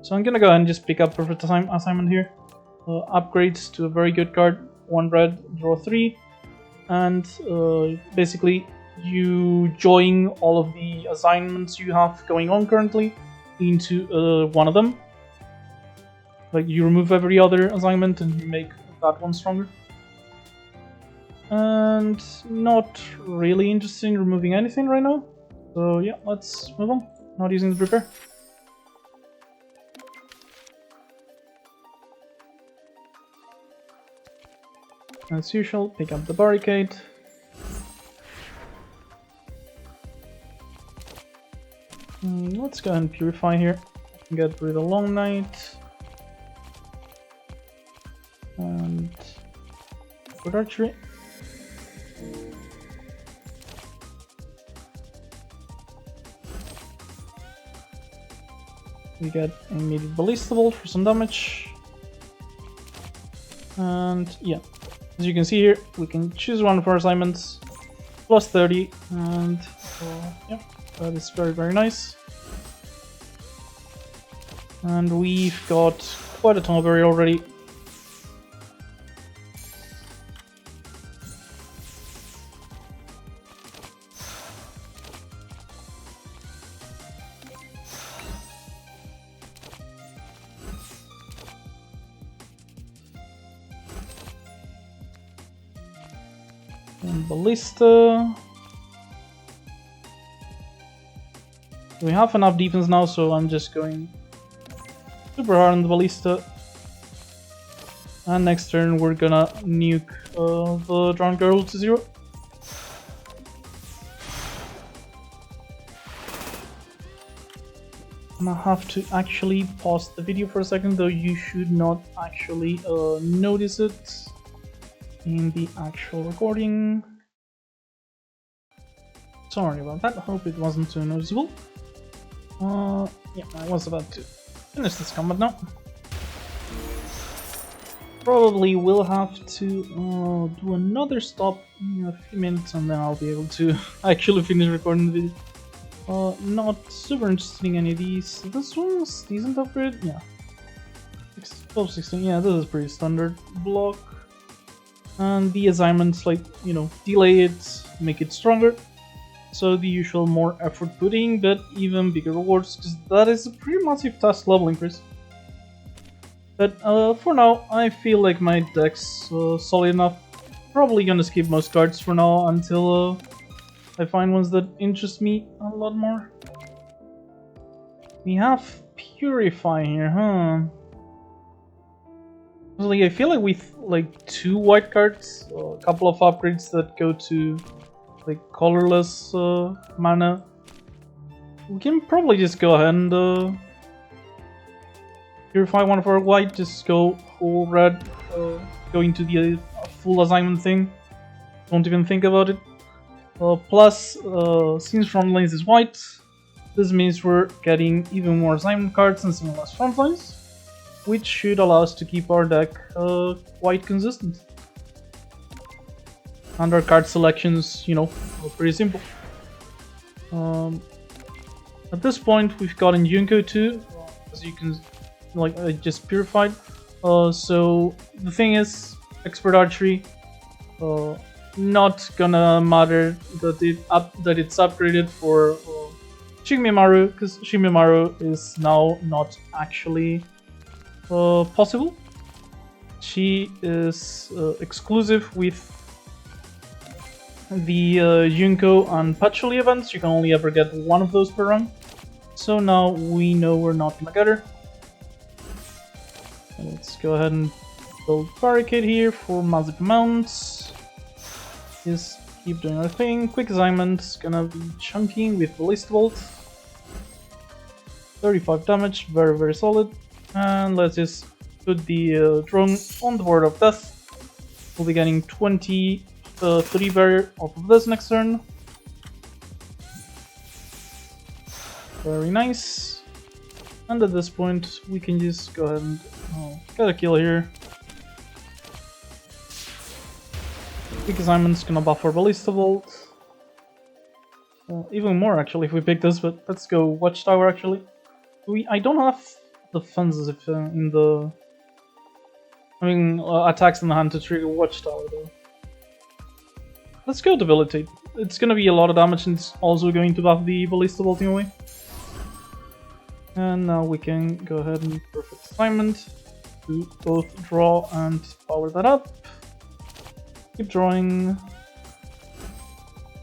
So I'm gonna go ahead and just pick up perfect assignment here. Upgrades to a very good card. 1 red, draw 3. And basically you join all of the assignments you have going on currently into one of them. Like you remove every other assignment and you make that one stronger. And not really interested in removing anything right now. So yeah, let's move on. Not using the prepare. As usual, pick up the barricade. Let's go ahead and purify here. Get rid of Long Night. And good archery. We get immediate ballista bolt for some damage. And yeah, as you can see here, we can choose one of our assignments, plus 30, and yeah, that is very, very nice. And we've got quite a ton of area already. And ballista. We have enough defense now, so I'm just going super hard on the ballista. And next turn we're gonna nuke the drowned girl to 0. And I have to actually pause the video for a second, though you should not actually notice it in the actual recording. Sorry about that, I hope it wasn't too noticeable. Yeah, I was about to finish this combat now. Probably will have to do another stop in a few minutes and then I'll be able to actually finish recording the video. Not super interested in any of these. This one's decent upgrade, yeah. 12, 16, yeah, this is pretty standard block. And the assignments, like, you know, delay it, make it stronger. So the usual more effort putting, but even bigger rewards, because that is a pretty massive task level increase. But for now, I feel like my deck's solid enough. Probably gonna skip most cards for now until I find ones that interest me a lot more. We have Purify here, huh? Like, I feel like with like 2 white cards, a couple of upgrades that go to like colorless mana, we can probably just go ahead and purify one of our white, just go full red, go into the full assignment thing. Don't even think about it. Plus, since front lines is white, this means we're getting even more assignment cards and some less front lines, which should allow us to keep our deck quite consistent. And our card selections, you know, are pretty simple. At this point, we've gotten Junko too, as you can, like, I just purified. So the thing is, expert archery, not gonna matter that it's upgraded for Shigemimaru, because Shigemimaru is now not actually possible. She is exclusive with the Junko and Patchouli events. You can only ever get one of those per run. So now we know we're not gonna get her. Let's go ahead and build barricade here for massive amounts. Just keep doing our thing. Quick assignment, gonna be chunking with Ballista Bolt. 35 damage, very very solid. And let's just put the drone on the board of death. We'll be getting 23 barrier off of this next turn. Very nice. And at this point, we can just go ahead and get a kill here. Quick assignment's gonna buff our Ballista Bolt. Even more actually if we pick this, but let's go Watchtower actually. I don't have defenses if in the... I mean, attacks in the hand to trigger Watchtower though. Let's go Debilitate. It's gonna be a lot of damage and it's also going to buff the Ballista Bolting away. And now we can go ahead and perfect assignment to both draw and power that up. Keep drawing.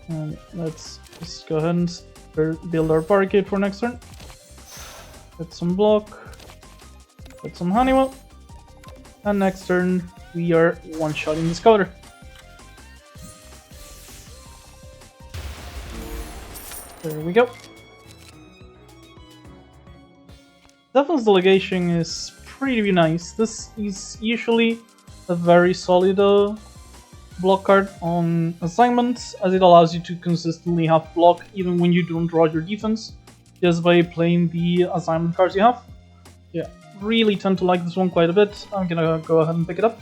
And let's just go ahead and build our barricade for next turn. Get some block. Get some Honeywell. And next turn we are one-shotting the Scouter. There we go. Devil's Delegation is pretty nice. This is usually a very solid block card on assignments, as it allows you to consistently have block even when you don't draw your defense, just by playing the assignment cards you have. Yeah, really tend to like this one quite a bit. I'm gonna go ahead and pick it up.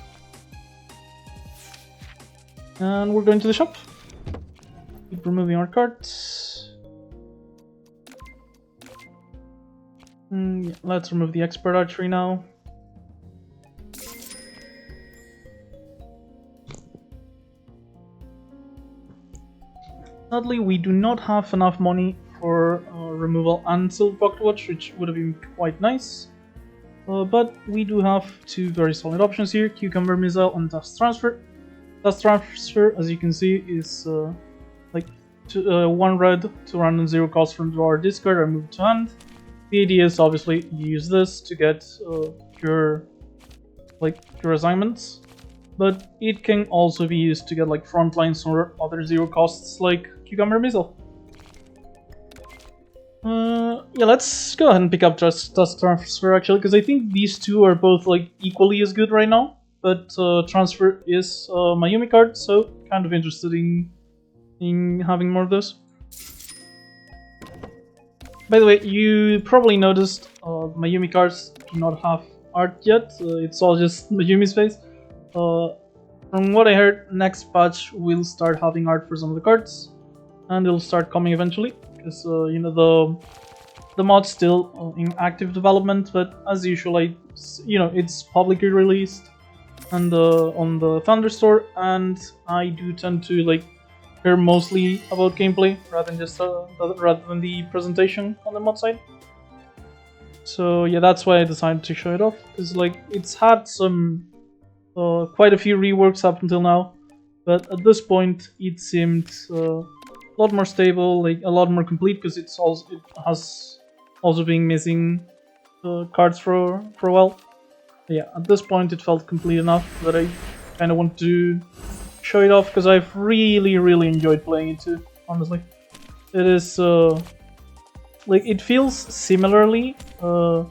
And we're going to the shop. Keep removing our cards. Yeah, let's remove the expert archery now. Sadly, we do not have enough money for removal and Silver Pocket Watch, which would have been quite nice. But we do have two very solid options here: Cucumber Missile and Dust Transfer. Dust Transfer, as you can see, is like 1 red to random 0 cost from draw or discard or move to hand. The idea is obviously you use this to get your assignments, but it can also be used to get like front lines or other 0 costs like Cucumber Missile. Yeah, let's go ahead and pick up Dust Transfer actually, because I think these two are both like equally as good right now. But Transfer is a Mayumi card, so kind of interested in having more of those. By the way, you probably noticed Mayumi cards do not have art yet. It's all just Mayumi's face. From what I heard, next patch will start having art for some of the cards, and it'll start coming eventually. Because you know the mod's still in active development, but as usual, it's publicly released and on the Thunder Store, and I do tend to care mostly about gameplay rather than the presentation on the mod side. So yeah, that's why I decided to show it off, because it's had some quite a few reworks up until now, but at this point it seemed a lot more stable, a lot more complete, because it has also been missing cards for a while. But yeah, at this point it felt complete enough that I kind of want to show it off, because I've really enjoyed playing it too, honestly. It is like it feels similarly to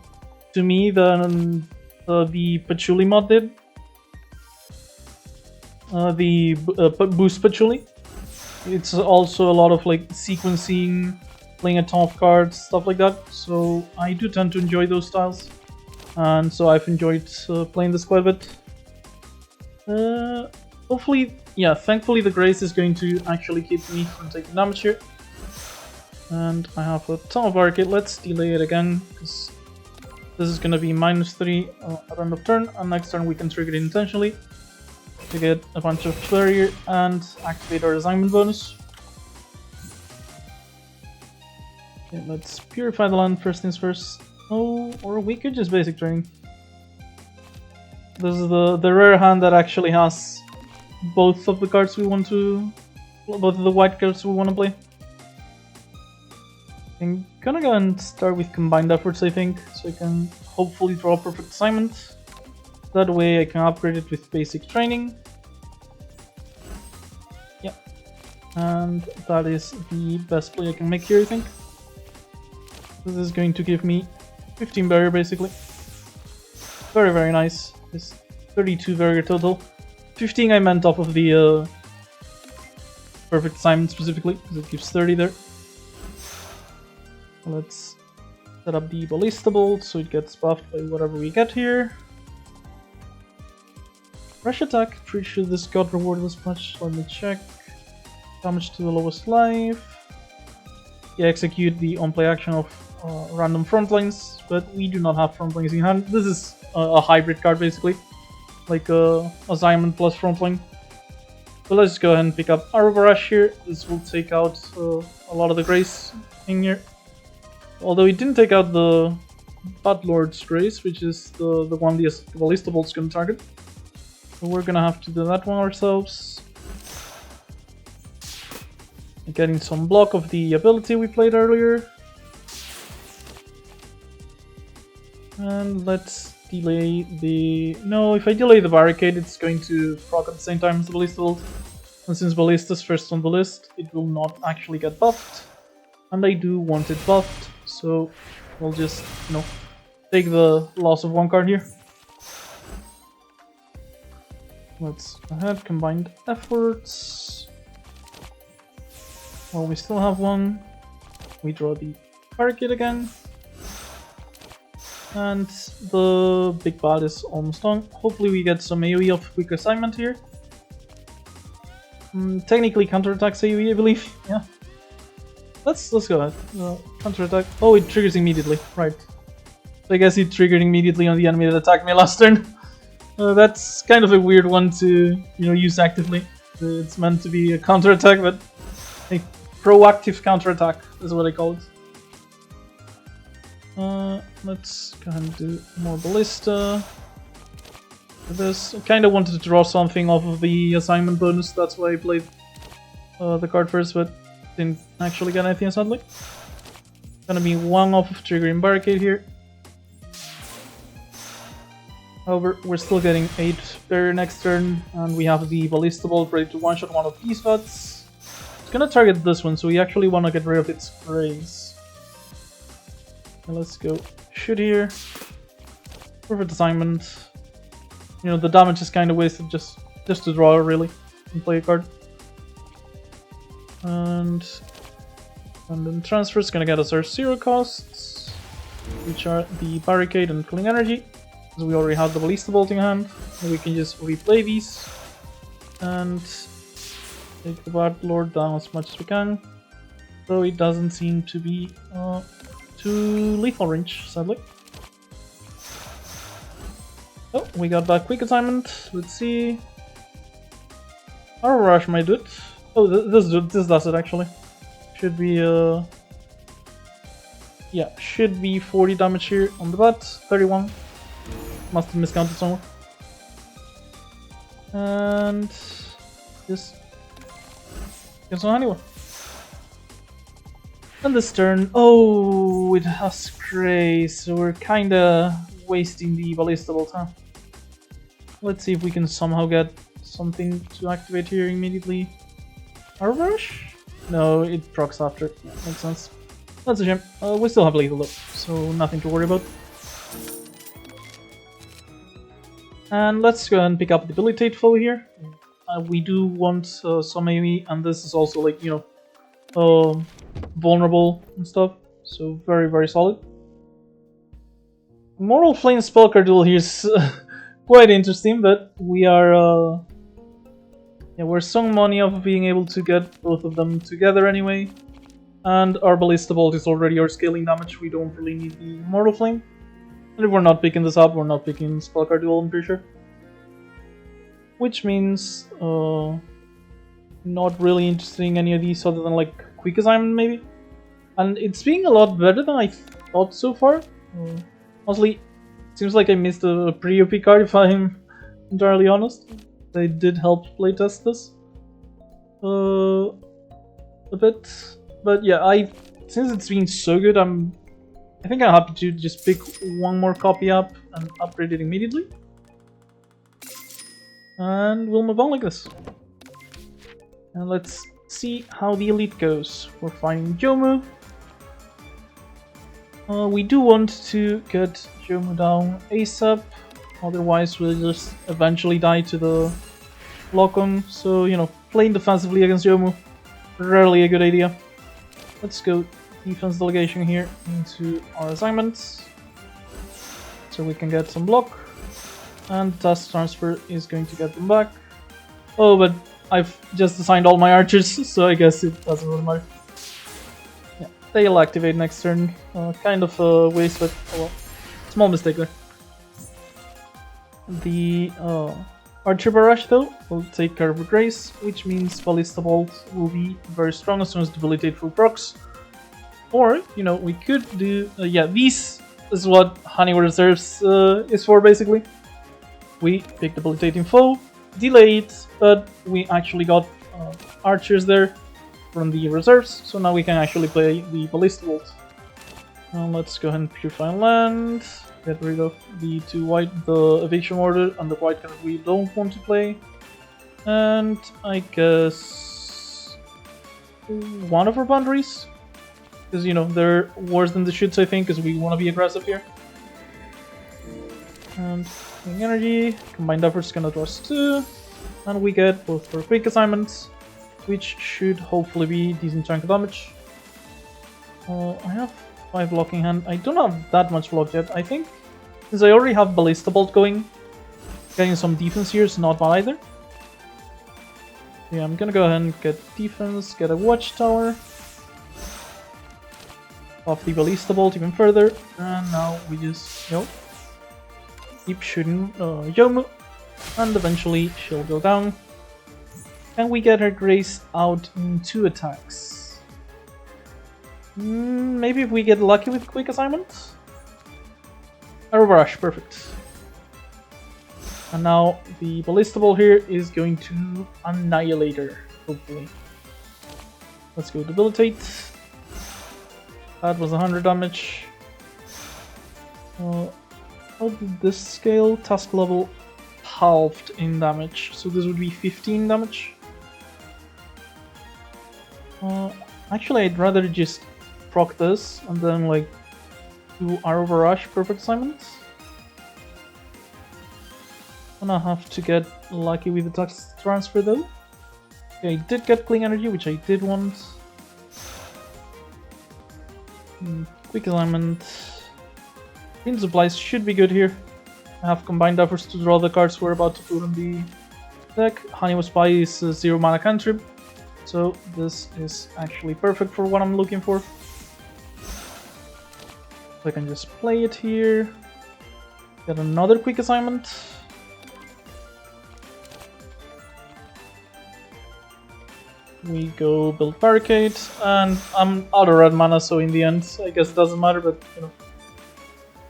me than the Patchouli mod did. The boost Patchouli. It's also a lot of like sequencing, playing a ton of cards, stuff like that. So I do tend to enjoy those styles, and so I've enjoyed playing this quite a bit. Hopefully, yeah, thankfully the Grace is going to actually keep me from taking damage here. And I have a ton of Arcade. Let's delay it again, because this is going to be -3 at end of turn, and next turn we can trigger it intentionally to get a bunch of flair here and activate our assignment bonus. Okay, let's purify the land first things first. Oh, or we could just basic training. This is the rare hand that actually has both of the cards we want to, both of the white cards we want to play. I'm gonna go and start with combined efforts, I think, so I can hopefully draw a perfect assignment. That way I can upgrade it with basic training. Yeah, and that is the best play I can make here, I think. This is going to give me 15 barrier basically. Very, very nice. It's 32 barrier total. 15 I meant off of the perfect assignment specifically, because it gives 30 there. Let's set up the Ballista Bolt so it gets buffed by whatever we get here. Rush attack, pretty sure this got rewarded as much. Let me check. Damage to the lowest life. Yeah, execute the on-play action of random frontlines, but we do not have frontlines in hand. This is a hybrid card basically, like a assignment plus frontline. So let's go ahead and pick up Arrow Barrage here. This will take out a lot of the Grace in here. Although it didn't take out the Bat Lord's Grace, which is the one the Ballista Bolt's gonna target. So we're gonna have to do that one ourselves. Getting some block of the ability we played earlier. And let's delay the... No, if I delay the barricade, it's going to proc at the same time as the Ballista Bolt. And since Ballista's first on the list, it will not actually get buffed. And I do want it buffed, so we'll just, you know, take the loss of one card here. Let's go ahead, combined efforts. Well, we still have one. We draw the barricade again. And the big bad is almost done. Hopefully we get some AoE of quick assignment here. Technically counterattacks AoE, I believe. Yeah. Let's go ahead. Counterattack. Oh, it triggers immediately. Right. So I guess it triggered immediately on the enemy that attacked me last turn. That's kind of a weird one to, you know, use actively. It's meant to be a counterattack, but a proactive counterattack is what I call it. Let's go ahead and do more Ballista. For this, I kind of wanted to draw something off of the assignment bonus, that's why I played the card first, but didn't actually get anything sadly. Gonna be one off of triggering barricade here. However, we're still getting 8 barrier next turn, and we have the Ballista Bolt ready to one-shot one of these butts. It's gonna target this one, so we actually want to get rid of its Grace. Okay, let's go shoot here. Perfect assignment. You know, the damage is kind of wasted just to draw really and play a card. And then transfer is gonna get us our 0 costs, which are the barricade and cooling energy. Because we already have the Ballista Bolt in hand, and we can just replay these and take the Bad Lord down as much as we can. Though it doesn't seem to be too lethal range, sadly. Oh, we got that quick assignment. Let's see. Our Rush might do it. Oh, this does it actually. Should be yeah, should be 40 damage here on the butt. 31. Must have miscounted somewhere. And just gets on anyway. And this turn, oh, it has Grace, so we're kinda wasting the Ballista Bolt, huh? Let's see if we can somehow get something to activate here immediately. Our Rush? No, it procs after. Yeah, makes sense. That's a shame. We still have lethal though, so nothing to worry about. And let's go ahead and pick up Debilitate Foe here. We do want some Mayumi, and this is also like, you know, vulnerable and stuff. So very, very solid. Moral Flame Spellcard duel here is quite interesting, but we are yeah, we're some money off of being able to get both of them together anyway. And our Ballista Bolt is already our scaling damage, we don't really need the Mortal Flame. And if we're not picking this up, we're not picking Spellcard duel, I'm pretty sure. Which means not really interested in any of these other than like Quick Assignment maybe. And it's being a lot better than I thought so far. Honestly, it seems like I missed a pretty OP card if I'm entirely honest. They did help playtest this a bit. But yeah, since it's been so good, I think I'm happy to just pick one more copy up and upgrade it immediately. And we'll move on like this. And let's see how the elite goes. We're fighting Jomu. We do want to get Jomu down ASAP, otherwise we'll just eventually die to the lock-on. So, you know, playing defensively against Jomu, rarely a good idea. Let's go defense delegation here into our assignments, so we can get some block. And task transfer is going to get them back. Oh, but I've just assigned all my archers, so I guess it doesn't really matter. Yeah, they'll activate next turn. Kind of a waste, but oh well. Small mistake there. The Archer Barrage, though, will take care of the Grace, which means Ballista Bolt will be very strong as soon as Debilitate Full procs. Or, you know, we could do... yeah, these is what Honey Reserves is for, basically. We pick Debilitating Foe, delay it, but we actually got archers there from the reserves, so now we can actually play the Ballista Bolt. Now let's go ahead and Purify Land, get rid of the two white, the Eviction Order, and the white card we don't want to play. And I guess one of our boundaries, because you know they're worse than the shoots, I think, because we want to be aggressive here. And energy, combined efforts gonna do us 2, and we get both our quick assignments, which should hopefully be decent chunk of damage. I have 5 blocking hand. I don't have that much block yet. I think since I already have Ballista Bolt going, getting some defense here is not bad either. Yeah, I'm gonna go ahead and get defense, get a watchtower, off the Ballista Bolt even further, and now we just, you know, keep shooting Yomu, and eventually she'll go down. And we get her Grace out in 2 attacks. Maybe if we get lucky with quick assignments? Arrow Rush, perfect. And now the Ballista Bolt here is going to annihilate her, hopefully. Let's go Debilitate. That was 100 damage. How did this scale? Task level halved in damage, so this would be 15 damage. Actually, I'd rather just proc this and then like do Arrow Rush perfect assignments. I'm gonna have to get lucky with the task transfer though. Okay, I did get Cling Energy, which I did want. Quick assignment. Green Supplies should be good here. I have combined efforts to draw the cards we're about to put on the deck. Honeymoon Spy is a 0 mana cantrip, so this is actually perfect for what I'm looking for. So I can just play it here. Get another quick assignment. We go build barricade, and I'm out of red mana, so in the end, I guess it doesn't matter, but you know.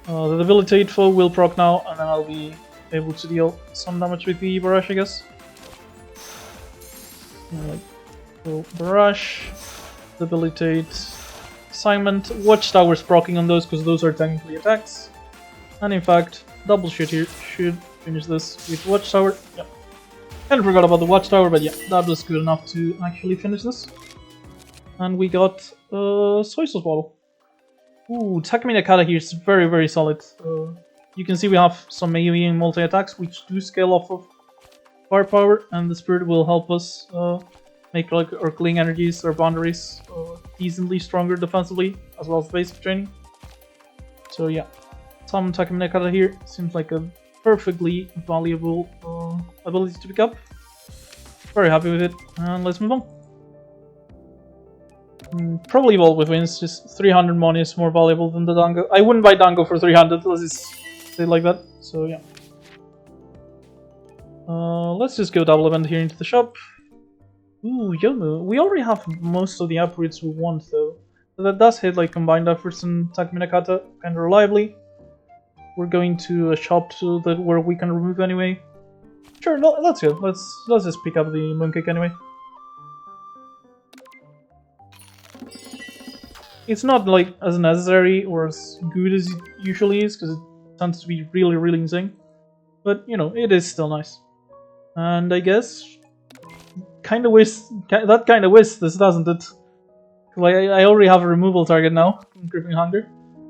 The Debilitate Foe will proc now, and then I'll be able to deal some damage with the Barrage, I guess. Like, so Barrage, Debilitate, Assignment, Watchtowers proccing on those, because those are technically attacks. And in fact, double shit here should finish this with Watchtower. Yep. Kind of forgot about the Watchtower, but yeah, that was good enough to actually finish this. And we got Soy Sauce Bottle. Ooh, Takumi Nakata here is very, very solid. You can see we have some Mayumi and multi-attacks, which do scale off of firepower, and the spirit will help us make like our cling energies, our boundaries decently stronger defensively, as well as basic training. So yeah, some Takumi Nakata here seems like a perfectly valuable ability to pick up. Very happy with it, and let's move on. Probably evolve with wins, just 300 money is more valuable than the Dango. I wouldn't buy Dango for 300, let's just say it like that, so yeah. Let's just go double event here into the shop. Ooh, Yomu. We already have most of the upgrades we want though. So that does hit like combined efforts and Takumi Nakata kind of reliably. We're going to a shop so that where we can remove anyway. Sure, no, that's good. Let's just pick up the mooncake anyway. It's not like as necessary or as good as it usually is because it tends to be really, really insane. But you know, it is still nice. And I guess kind of wish that kind of wish this, doesn't it? Like I already have a removal target now from Gripping Hunger.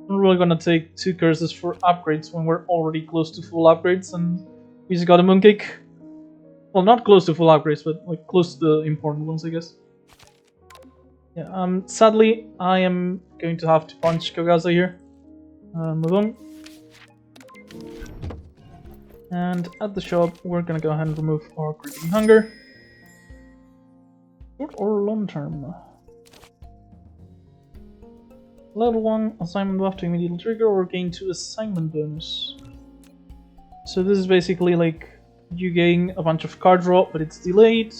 I'm really gonna take 2 curses for upgrades when we're already close to full upgrades, and we just got a mooncake. Well, not close to full upgrades, but like close to the important ones, I guess. Yeah. Sadly, I am going to have to punch Kogasa here. Move on. And at the shop, we're gonna go ahead and remove our Gripping Hunger. Short or long term? Level 1 assignment buff to immediately trigger or gain 2 assignment bonus. So this is basically like you gain a bunch of card draw, but it's delayed,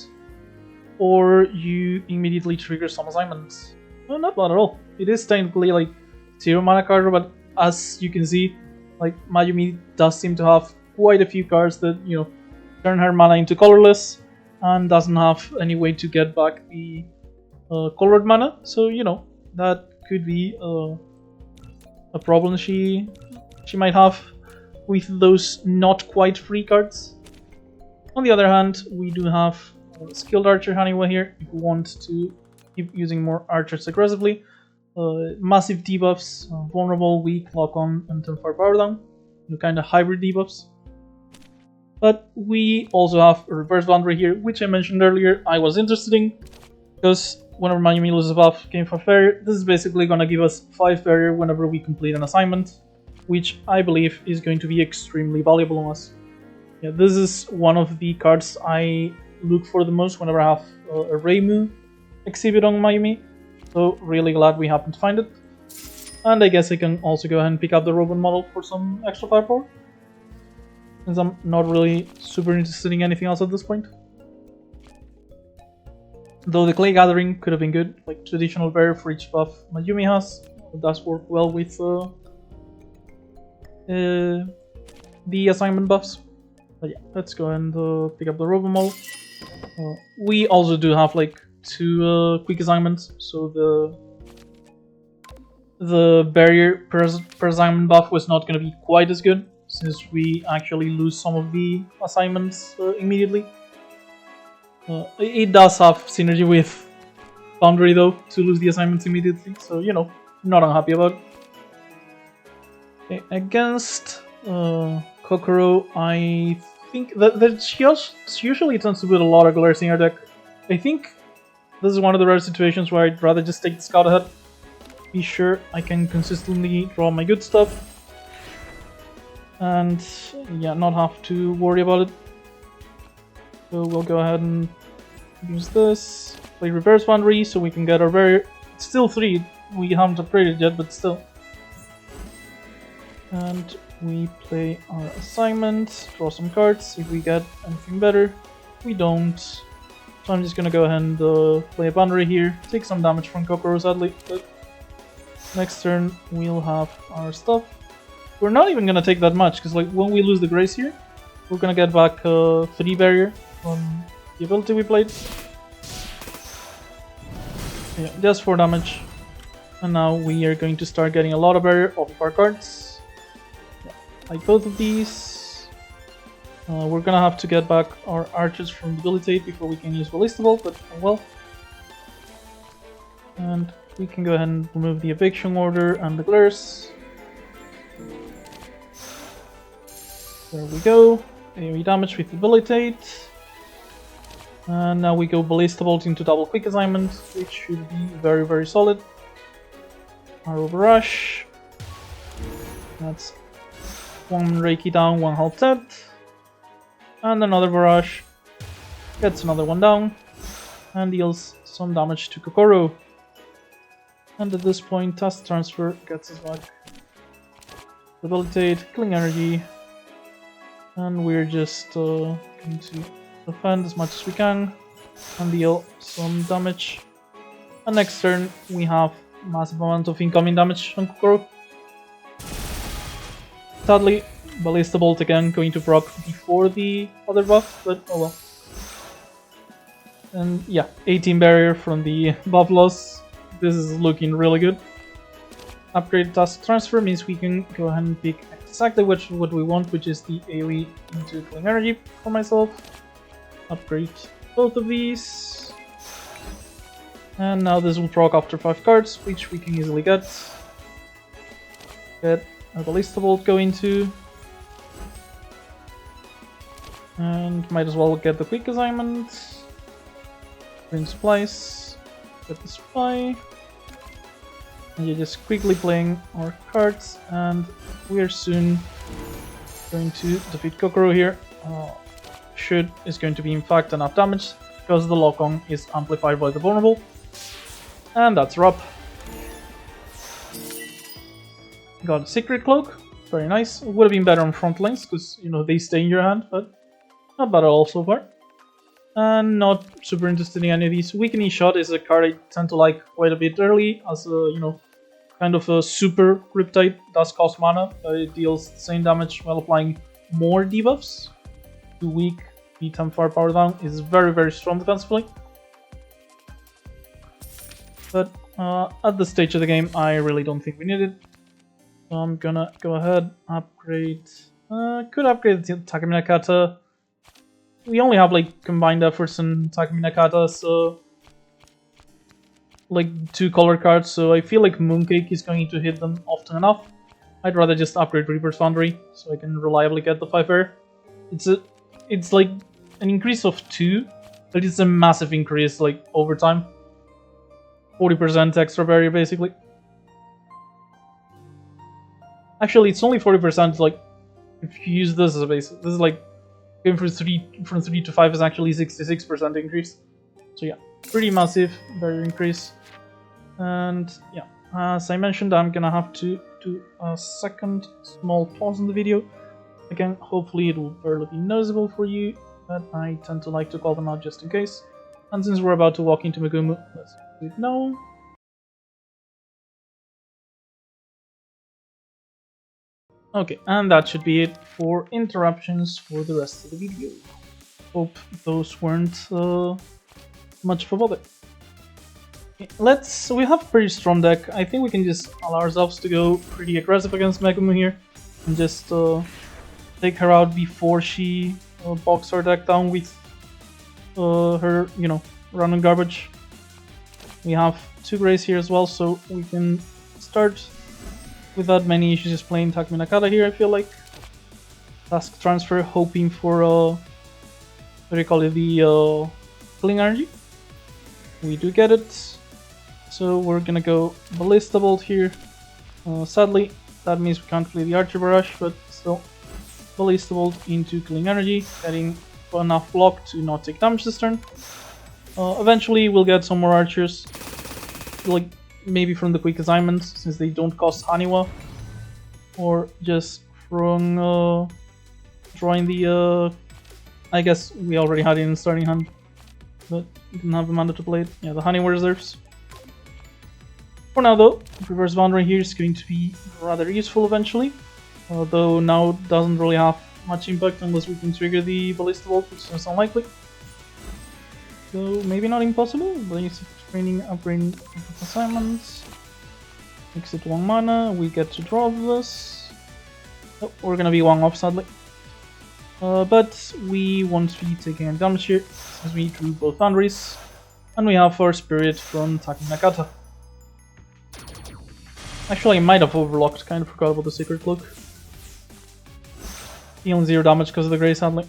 or you immediately trigger some assignments. Well, not bad at all. It is technically like 0 mana card draw, but as you can see, like Mayumi does seem to have quite a few cards that, you know, turn her mana into colorless and doesn't have any way to get back the colored mana. So, you know, that could be a problem she might have with those not quite free cards. On the other hand, we do have Skilled Archer Haniwa here if we want to keep using more archers aggressively. Massive debuffs, vulnerable, weak, lock on, and turn fire power down. Kind of hybrid debuffs. But we also have a reverse boundary here, which I mentioned earlier I was interested in, because whenever Mayumi loses a buff, gain 5 barrier, this is basically going to give us 5 barrier whenever we complete an assignment, which I believe is going to be extremely valuable on us. Yeah, this is one of the cards I look for the most whenever I have a Reimu exhibit on Mayumi, so really glad we happened to find it. And I guess I can also go ahead and pick up the robot model for some extra firepower, since I'm not really super interested in anything else at this point. Though the Clay Gathering could have been good, like traditional barrier for each buff Mayumi has. It does work well with the assignment buffs. But yeah, let's go and pick up the robot model. We also do have like 2 quick assignments, so the barrier per assignment buff was not going to be quite as good, since we actually lose some of the assignments immediately. It does have synergy with Boundary though, to lose the assignments immediately, so you know, not unhappy about it. Okay, against Kokoro, I think that she usually tends to put a lot of glares in her deck. I think this is one of the rare situations where I'd rather just take the scout ahead, be sure I can consistently draw my good stuff, and yeah, not have to worry about it. So we'll go ahead and use this, play reverse boundary so we can get our barrier. It's still 3, we haven't upgraded yet, but still. And we play our assignment, draw some cards, see if we get anything better. We don't. So I'm just gonna go ahead and play a boundary here, take some damage from Kokoro sadly, but next turn we'll have our stuff. We're not even gonna take that much, because like when we lose the Grace here, we're gonna get back 3 barrier from the ability we played. Yeah, just 4 damage. And now we are going to start getting a lot of barrier off of our cards. Yeah, like both of these. We're gonna have to get back our archers from debilitate before we can use Ballista Bolt, but well. And we can go ahead and remove the eviction order and the glares. There we go. AoE damage with Debilitate. And now we go Ballista Bolt into double quick assignment, which should be very, very solid. Arrow Barrage. That's one Reiki down, one health dead. And another Barrage. Gets another one down. And deals some damage to Kokoro. And at this point, Task Transfer gets his back. Debilitate, Killing Energy. And we're just going to defend as much as we can and deal some damage. And next turn we have massive amount of incoming damage on Kokoro. Sadly, Ballista Bolt again going to proc before the other buff, but oh well. And yeah, 18 barrier from the buff loss. This is looking really good. Upgrade Task Transfer means we can go ahead and pick exactly what we want, which is the AoE into Killing Energy for myself. Upgrade both of these. And now this will proc after 5 cards, which we can easily get. Get a Ballista Bolt going to. And might as well get the quick assignment. Bring supplies. Get the supply. And you're just quickly playing our cards, and we are soon going to defeat Kokoro here. Should is going to be in fact enough damage, because the lock-on is amplified by the vulnerable. And that's Rob. Got a Secret Cloak, very nice. It would have been better on front lines, because you know they stay in your hand, but not bad at all so far. And not super interested in any of these. Weakening Shot is a card I tend to like quite a bit early, as a, you know, kind of a super Riptide. Does cost mana, but it deals the same damage while applying more debuffs. 2 weak, beat 10 firepower down is very, very strong defensively. But at this stage of the game, I really don't think we need it. So I'm gonna go ahead, upgrade. Could upgrade the Takumi Nakata. We only have like combined efforts and Takumi Nakata, so like 2 color cards, so I feel like Mooncake is going to hit them often enough. I'd rather just upgrade Reaper's Foundry so I can reliably get the 5 air. It's like an increase of 2, but it's a massive increase like over time. 40% extra barrier basically. Actually, it's only 40%. Like if you use this as a base, this is like going from 3 to 5 is actually 66% increase. So yeah, pretty massive barrier increase. And yeah, as I mentioned, I'm gonna have to do a second small pause in the video. Again, hopefully it will barely be noticeable for you, but I tend to like to call them out just in case. And since we're about to walk into Megumu, let's do it now. Okay, and that should be it for interruptions for the rest of the video. Hope those weren't much of a bother. Okay, we have a pretty strong deck. I think we can just allow ourselves to go pretty aggressive against Megumu here and just take her out before she bogs our deck down with her, you know, random garbage. We have 2 Greys here as well, so we can start without many issues just playing Takumi Nakata here, I feel like. Task Transfer, hoping for, what do you call it, the Killing Energy. We do get it. So we're gonna go Ballista Bolt here. Sadly, that means we can't play the Archer Barrage, but still. Ballista Bolt into Killing Energy, getting enough block to not take damage this turn. Eventually we'll get some more Archers, like maybe from the quick assignments, since they don't cost Haniwa. Or just from drawing the... I guess we already had it in starting hand, but we didn't have the mana to play it. Yeah, the Haniwa reserves. For now though, Reverse Boundary here is going to be rather useful eventually. Although now it doesn't really have much impact unless we can trigger the Ballista Bolt, which is unlikely. So maybe not impossible, but it's training, upgrading assignments. Makes it 1 mana, we get to draw this. Oh, we're gonna be 1 off sadly. But we won't be taking any damage here, since we drew both boundaries. And we have our Spirit from Takumi Nakata. Actually, I might have overlocked, kind of forgot about the Secret Cloak. Dealing 0 damage because of the Grey, sadly.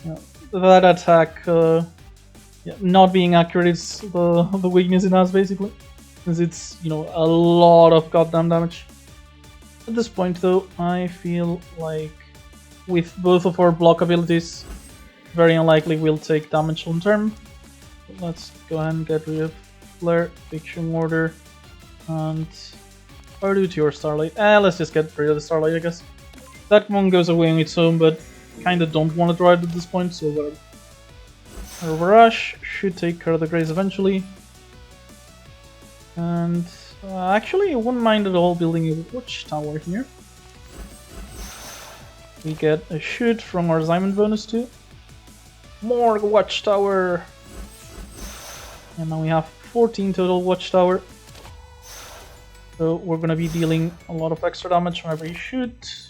Yeah. That attack, yeah, not being accurate is the weakness it has, basically. Since it's, you know, a lot of goddamn damage. At this point, though, I feel like with both of our block abilities, very unlikely we'll take damage long term. Let's go ahead and get rid of Flair, Fiction Order, and or do your Starlight. Let's just get rid of the Starlight, I guess. That one goes away on its own, but kinda don't want to draw it at this point, so whatever. Our Rush should take care of the Grays eventually. And actually, I wouldn't mind at all building a Watchtower here. We get a shoot from our assignment bonus too. More Watchtower! And now we have 14 total Watchtower. So we're gonna be dealing a lot of extra damage whenever you shoot.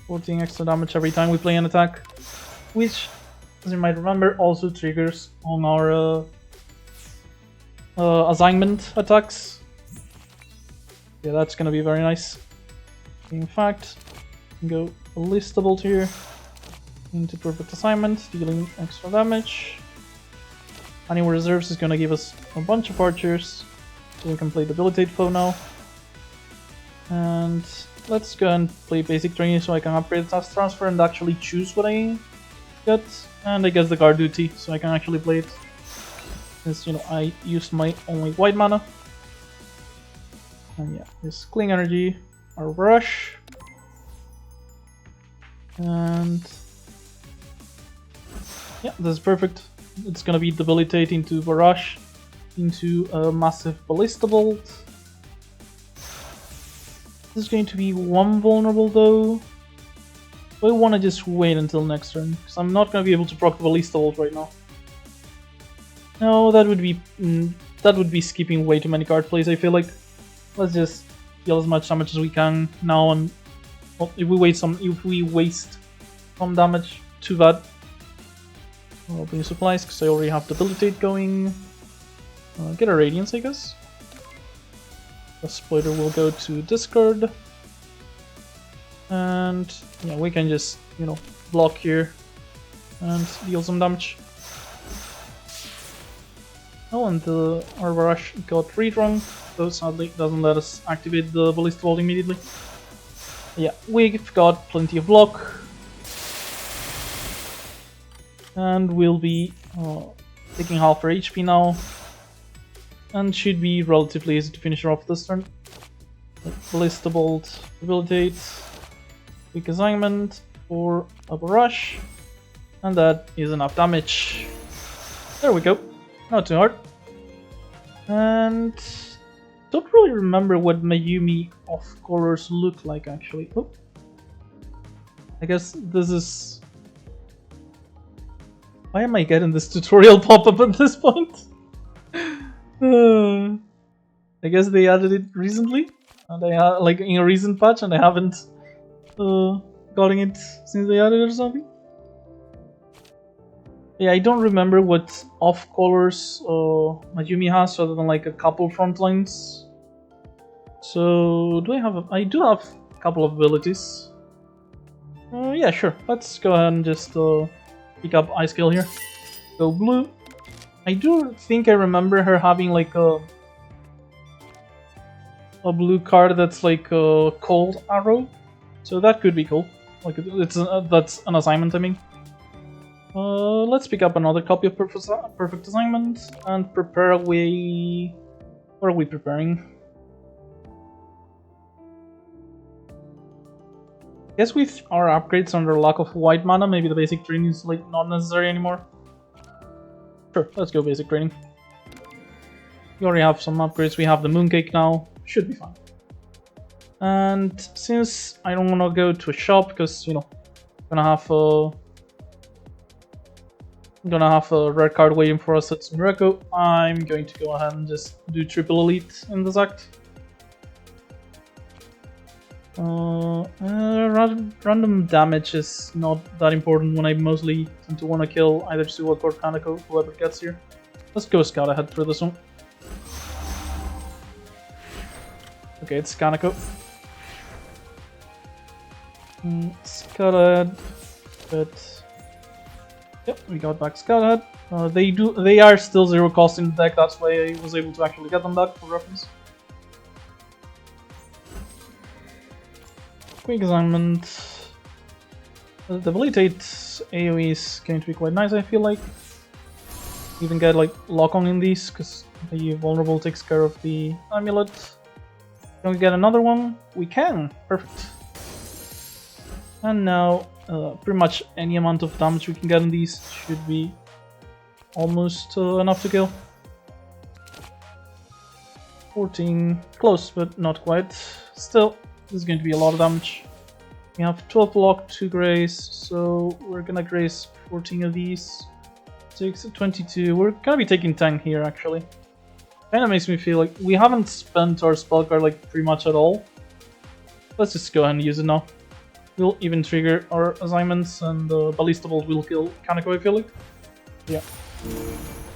14 extra damage every time we play an attack. Which, as you might remember, also triggers on our assignment attacks. Yeah, that's gonna be very nice. In fact, go Ballistable here into Perfect Assignment, dealing extra damage. Anywhere Reserves is gonna give us a bunch of archers, so we can play Debilitate Foe now. And let's go and play Basic Training so I can upgrade the Task Transfer and actually choose what I get. And I guess the Guard Duty, so I can actually play it. Since, you know, I used my only white mana. And yeah, this Clean Energy, our Rush. And yeah, this is perfect. It's gonna be Debilitate into Barrage, into a massive Ballista Bolt. This is going to be one vulnerable though. I want to just wait until next turn, because I'm not going to be able to proc the Ballista Bolt right now. No, that would be skipping way too many card plays, I feel like. Let's just deal as much damage as we can now, and well, if we waste some damage, too bad. Opening supplies, because I already have Debilitate going. Get a Radiance, I guess. The Exploiter will go to discard. And yeah, we can just, you know, block here and deal some damage. Oh, and our Rush got redrung, though sadly doesn't let us activate the Ballista Bolt immediately. Yeah, we've got plenty of block. And we'll be taking half our HP now. And should be relatively easy to finish her off this turn. Ballista Bolt, Debilitate, Weak Assignment for a Barrage. And that is enough damage. There we go. Not too hard. And don't really remember what Mayumi off-colors look like actually. Oh. I guess this is... Why am I getting this tutorial pop-up at this point? I guess they added it recently, and like in a recent patch, and I haven't gotten it since they added it or something. Yeah, I don't remember what off-colors Mayumi has, other than like a couple front lines. So do I have? I do have a couple of abilities. Yeah, sure. Let's go ahead and just pick up Ice Scale here. Go blue. I do think I remember her having like a blue card that's like a Cold Arrow, so that could be cool. Like that's an assignment, I mean. Let's pick up another copy of Perfect Assignment and prepare away. What are we preparing? I guess with our upgrades under lack of white mana, maybe the basic training is like not necessary anymore. Sure, let's go basic training. We already have some upgrades. We have the Mooncake now. Should be fine. And since I don't want to go to a shop because, you know, I'm gonna have a rare card waiting for us at Sumireko, I'm going to go ahead and just do triple elite in this act. Random damage is not that important when I mostly tend to want to kill either Suwak or Kaneko, whoever gets here. Let's go scout ahead for this one. Okay, it's Kaneko. Scudhead, but yep, we got back Scudhead. They are still 0 cost in the deck. That's why I was able to actually get them back for reference. Quick assignment. The debilitate AoE is going to be quite nice, I feel like. Even get like lock on in these, because the vulnerable takes care of the amulet. Can we get another one? We can! Perfect. And now, pretty much any amount of damage we can get on these should be almost enough to kill. 14, close, but not quite. Still, this is going to be a lot of damage. We have 12 block, 2 grace, so we're gonna grace 14 of these. 6, 22. We're gonna be taking 10 here, actually. Kinda makes me feel like we haven't spent our spell card like pretty much at all. Let's just go ahead and use it now. We'll even trigger our assignments, and Ballista Bolt will kill Kaneko, I feel like. Yeah.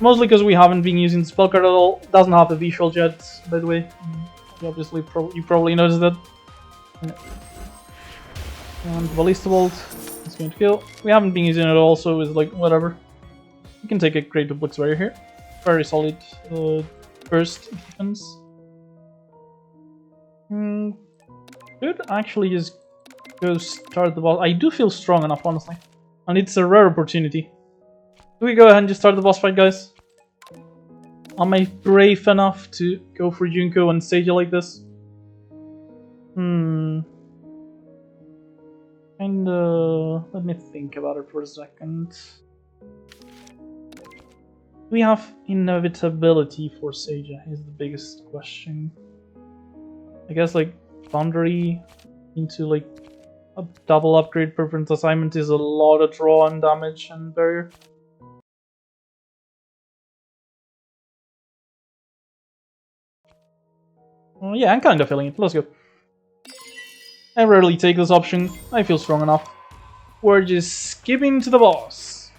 Mostly because we haven't been using the spell card at all. It doesn't have the visual yet, by the way. You obviously you probably noticed that. Yeah. And Ballista Bolt is going to kill. We haven't been using it at all, so it's like whatever. We can take a Great Duplex Barrier here. Very solid burst defense. Could actually just go start the boss. I do feel strong enough, honestly. And it's a rare opportunity. Do we go ahead and just start the boss fight, guys? Am I brave enough to go for Junko and Sage like this? And let me think about it for a second. We have inevitability for Seija is the biggest question. I guess like Foundry into like a double upgrade preference assignment is a lot of draw and damage and barrier. Yeah, I'm kind of feeling it. Let's go. I rarely take this option. I feel strong enough. We're just skipping to the boss.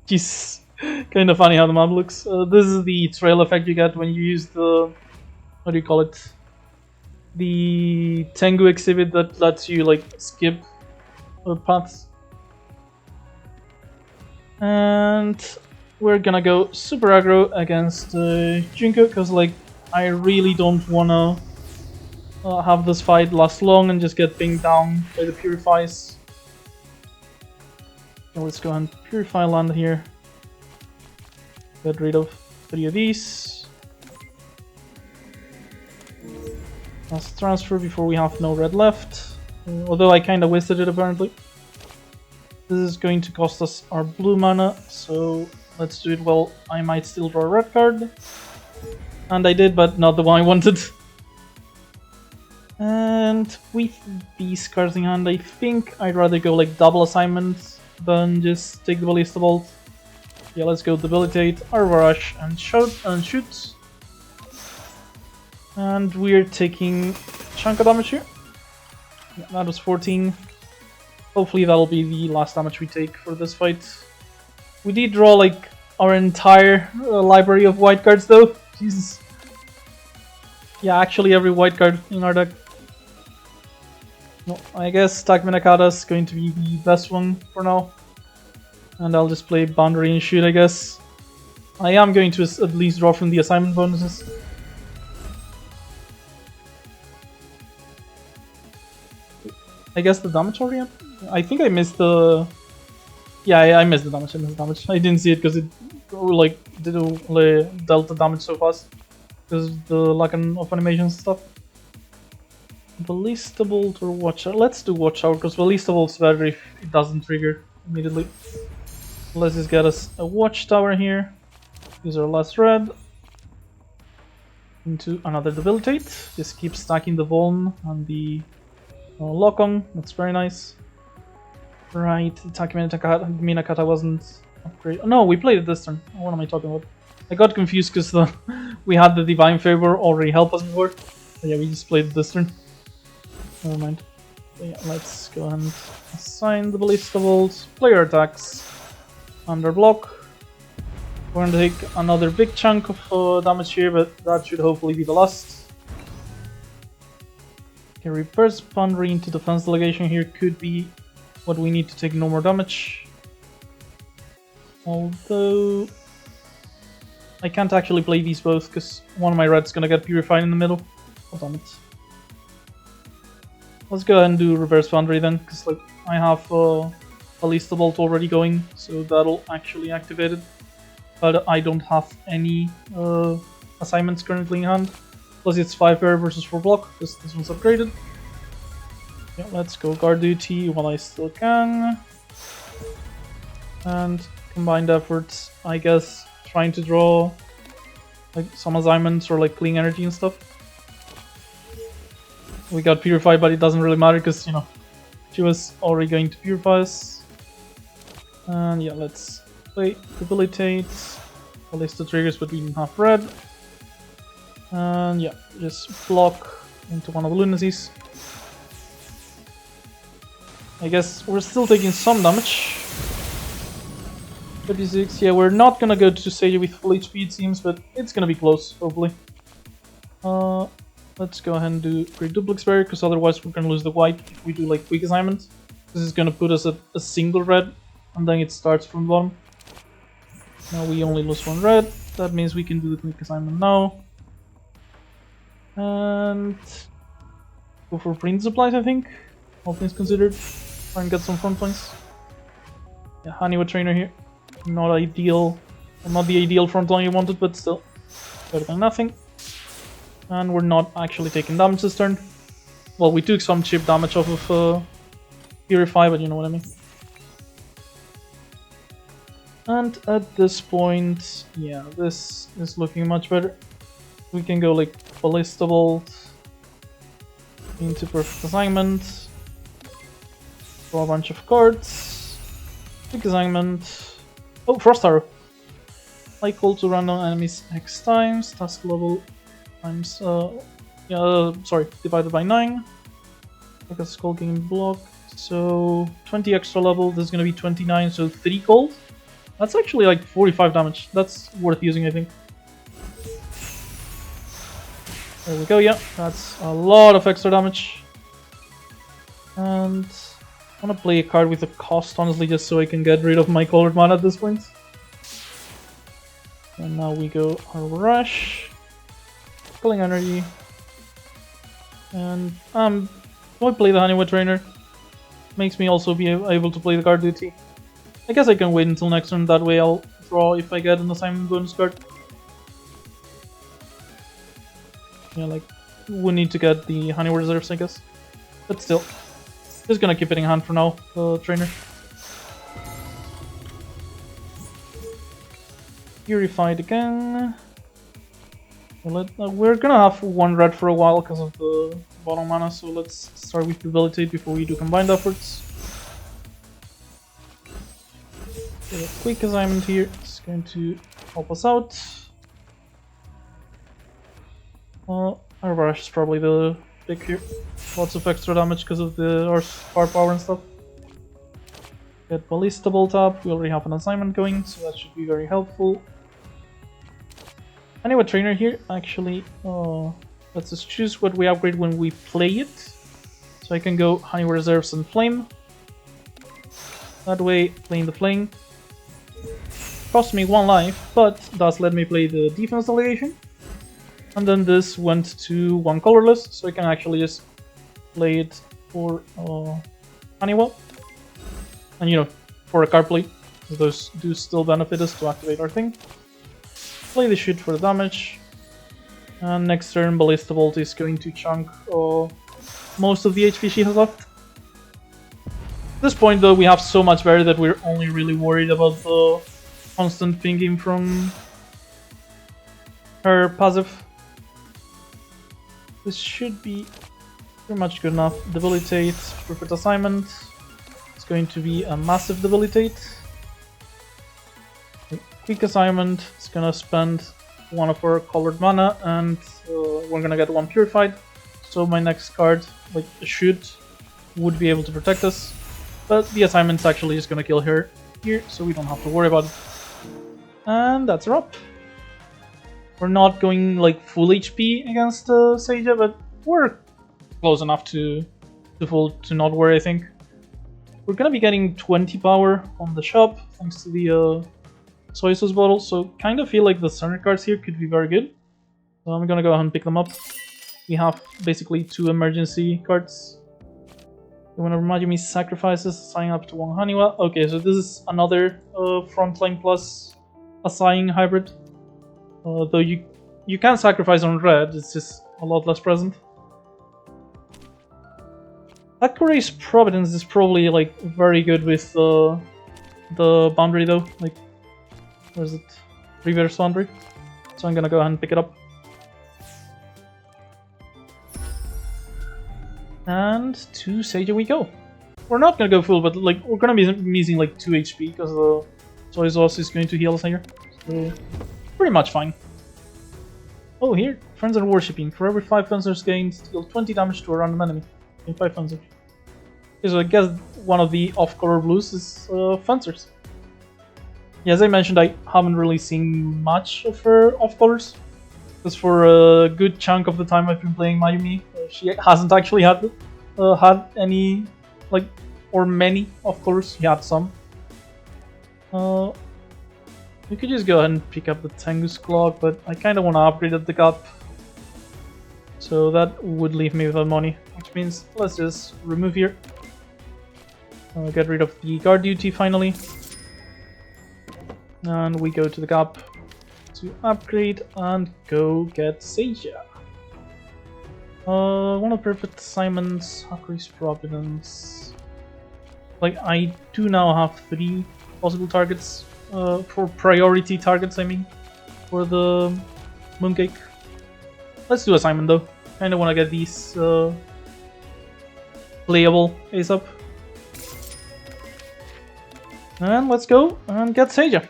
Jeez. Kind of funny how the map looks. This is the trail effect you get when you use the... what do you call it? The Tengu exhibit that lets you like skip paths. And we're gonna go super aggro against Junko, because like I really don't wanna have this fight last long and just get pinged down by the Purifies. So let's go and Purify land here. Get rid of 3 of these. Let's transfer before we have no red left. Although I kinda wasted it apparently. This is going to cost us our blue mana, so let's do it well. I might still draw a red card. And I did, but not the one I wanted. And with these cards in hand, I think I'd rather go like double assignment than just take the Ballista Bolt. Yeah, let's go Debilitate, Arbor Rush, and shoot. And we're taking a chunk of damage here. Yeah, that was 14. Hopefully that'll be the last damage we take for this fight. We did draw like our entire library of white cards though. Jesus. Yeah, actually every white card in our deck. No, I guess Takminakata is going to be the best one for now. And I'll just play Boundary and shoot, I guess. I am going to at least draw from the assignment bonuses. I guess the damage already? I think I missed the... Yeah, I missed the damage. I didn't see it because it like dealt the damage so fast. Because of the lack of animations and stuff. Ballista Bolt or Watch Out? Let's do Watch Out because Ballista Bolt's better if it doesn't trigger immediately. Let's just get us a Watchtower here. Use our last red. Into another Debilitate. Just keep stacking the Vuln and the lock-on. That's very nice. Right, Takminakata wasn't upgraded. Oh, no, we played it this turn. What am I talking about? I got confused because we had the Divine Favor already help us before. But yeah, we just played it this turn. Never mind. So yeah, let's go and assign the Ballista Bolt. Player attacks. Under block. We're gonna take another big chunk of damage here, but that should hopefully be the last. Okay, reverse boundary into defense delegation here could be what we need to take no more damage. Although I can't actually play these both because one of my red's gonna get purified in the middle. Oh damn it. Let's go ahead and do reverse boundary then, because like I have Ballista Bolt already going, so that'll actually activate it. But I don't have any assignments currently in hand. Plus it's 5 air versus 4 block, because this one's upgraded. Yeah, let's go guard duty while I still can. And combined efforts, I guess, trying to draw like some assignments or like clean energy and stuff. We got purified, but it doesn't really matter because, you know, she was already going to purify us. And yeah, let's play debilitate. Ballista triggers, but we didn't have red. And yeah, just block into one of the lunacies. I guess we're still taking some damage. 36, yeah, we're not gonna go to Sage with full HP it seems, but it's gonna be close, hopefully. Let's go ahead and do Great Duplex Barrier, because otherwise we're gonna lose the white if we do like quick assignment. This is gonna put us at a single red, and then it starts from the bottom. Now we only lose one red, that means we can do the quick assignment now. And go for print supplies, I think, all things considered. Try and get some front points. Yeah, Haniwa trainer here. Not ideal, well, not the ideal front line you wanted, but still better than nothing. And we're not actually taking damage this turn. Well, we took some chip damage off of Purify, but you know what I mean. And at this point, yeah, this is looking much better. We can go like Ballista Bolt into Perfect Assignment, draw a bunch of cards, quick assignment. Oh, Frost Arrow. Cycle to random enemies X times, task level times, divided by 9. Like a Skull King block. So 20 extra level, this is gonna be 29, so 3 gold. That's actually like 45 damage. That's worth using, I think. There we go, yeah, that's a lot of extra damage. And I want to play a card with a cost, honestly, just so I can get rid of my colored mana at this point. And now we go our rush, pulling energy, and do I play the Haniwa trainer? Makes me also be able to play the guard duty. I guess I can wait until next turn, that way I'll draw if I get an assignment bonus card. Yeah, like, we need to get the Haniwa reserves, I guess. But still, just gonna keep it in hand for now, the trainer. Purified again. We're gonna have one red for a while because of the bottom mana, so let's start with Debilitate before we do combined efforts. Okay, a quick assignment here is going to help us out. Our rush is probably the pick here. Lots of extra damage because of our firepower and stuff. Get Ballista Bolt up, we already have an assignment going, so that should be very helpful. Anyway, trainer here, actually, let's just choose what we upgrade when we play it. So I can go Honey Reserves and Flame. That way, playing the Flame cost me 1 life, but does let me play the defense delegation. And then this went to 1 colorless, so I can actually just play it for Honeywell. And you know, for a card play, those do still benefit us to activate our thing. Play the shoot for the damage. And next turn, Ballista Bolt is going to chunk most of the HP she has left. At this point though, we have so much better that we're only really worried about the constant pinging from her passive. This should be pretty much good enough. Debilitate, perfect assignment. It's going to be a massive debilitate. Quick assignment. It's gonna spend 1 of our colored mana, and we're gonna get 1 purified. So my next card, like a shoot, would be able to protect us. But the assignment's actually just gonna kill her here, so we don't have to worry about it. And that's a wrap. We're not going like full HP against Seija, but we're close enough to full to not worry, I think. We're gonna be getting 20 power on the shop thanks to the soy sauce bottle, so kind of feel like the center cards here could be very good. So I'm gonna go ahead and pick them up. We have basically 2 emergency cards. Whenever Mayumi sacrifices, sign up to 1 Haniwa. Okay, so this is another frontline plus assign hybrid. Though you can sacrifice on red, it's just a lot less present. Hakurei's Providence is probably like very good with the boundary though. Like, where is it? Reverse boundary. So I'm gonna go ahead and pick it up. And to Seiya we go. We're not gonna go full, but like we're gonna be missing like 2 HP because the soy sauce is going to heal us here. So pretty much fine. Oh, here friends are worshipping. For every 5 fencers gained, deal 20 damage to a random enemy. In 5 fencers. Okay, so I guess one of the off-color blues is fencers. Yeah, as I mentioned, I haven't really seen much of her off-colors. Because for a good chunk of the time I've been playing Mayumi, she hasn't actually had any, like, or many off-colors. She had some. We could just go ahead and pick up the Tengu's Clock, but I kind of want to upgrade at the gap. So that would leave me without money, which means let's just remove here. Get rid of the guard duty finally. And we go to the gap to upgrade and go get Seiya. One of the perfect assignments, Hakurei's Providence. Like, I do now have 3 possible targets, for priority targets, I mean, for the Mooncake. Let's do assignment though. Kinda wanna get these playable ASAP. And let's go and get Seiya.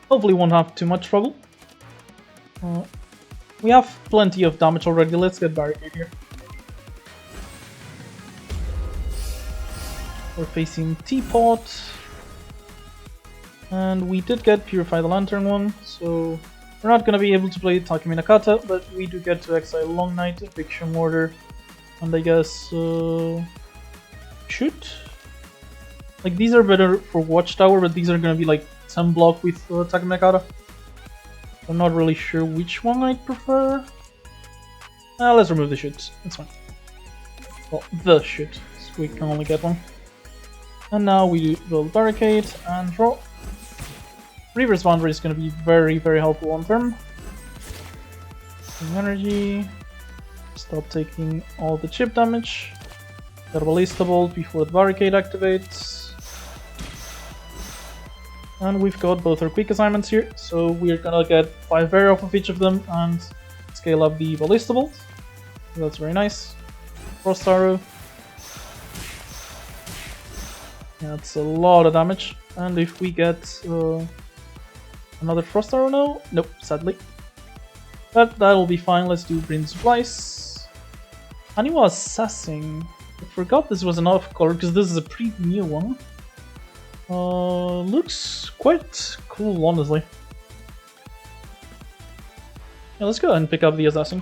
Hopefully won't have too much trouble. We have plenty of damage already, let's get Barricade here. We're facing Teapot. And we did get Purify the Lantern one, so we're not gonna be able to play Takumi Nakata, but we do get to exile Long Night, Eviction Mortar, and I guess Shoot? Like, these are better for Watchtower, but these are gonna be like 10 block with Takumi Nakata. I'm not really sure which one I'd prefer. Let's remove the Shoot, that's fine. Well, the Shoot, so we can only get one. And now we do build Barricade and draw. Reverse Boundary is going to be very, very helpful on turn. Energy. Stop taking all the chip damage. Got a Ballista Bolt before the Barricade activates. And we've got both our quick assignments here, so we're gonna get 5 barrier off of each of them and scale up the Ballista Bolt. So that's very nice. Frost Arrow. That's a lot of damage. And if we get another Frost Arrow now? Nope, sadly. But that'll be fine, let's do Green Supplies. Haniwa Assassin. I forgot this was an off-color because this is a pretty new one. Looks quite cool, honestly. Yeah, let's go ahead and pick up the Assassin.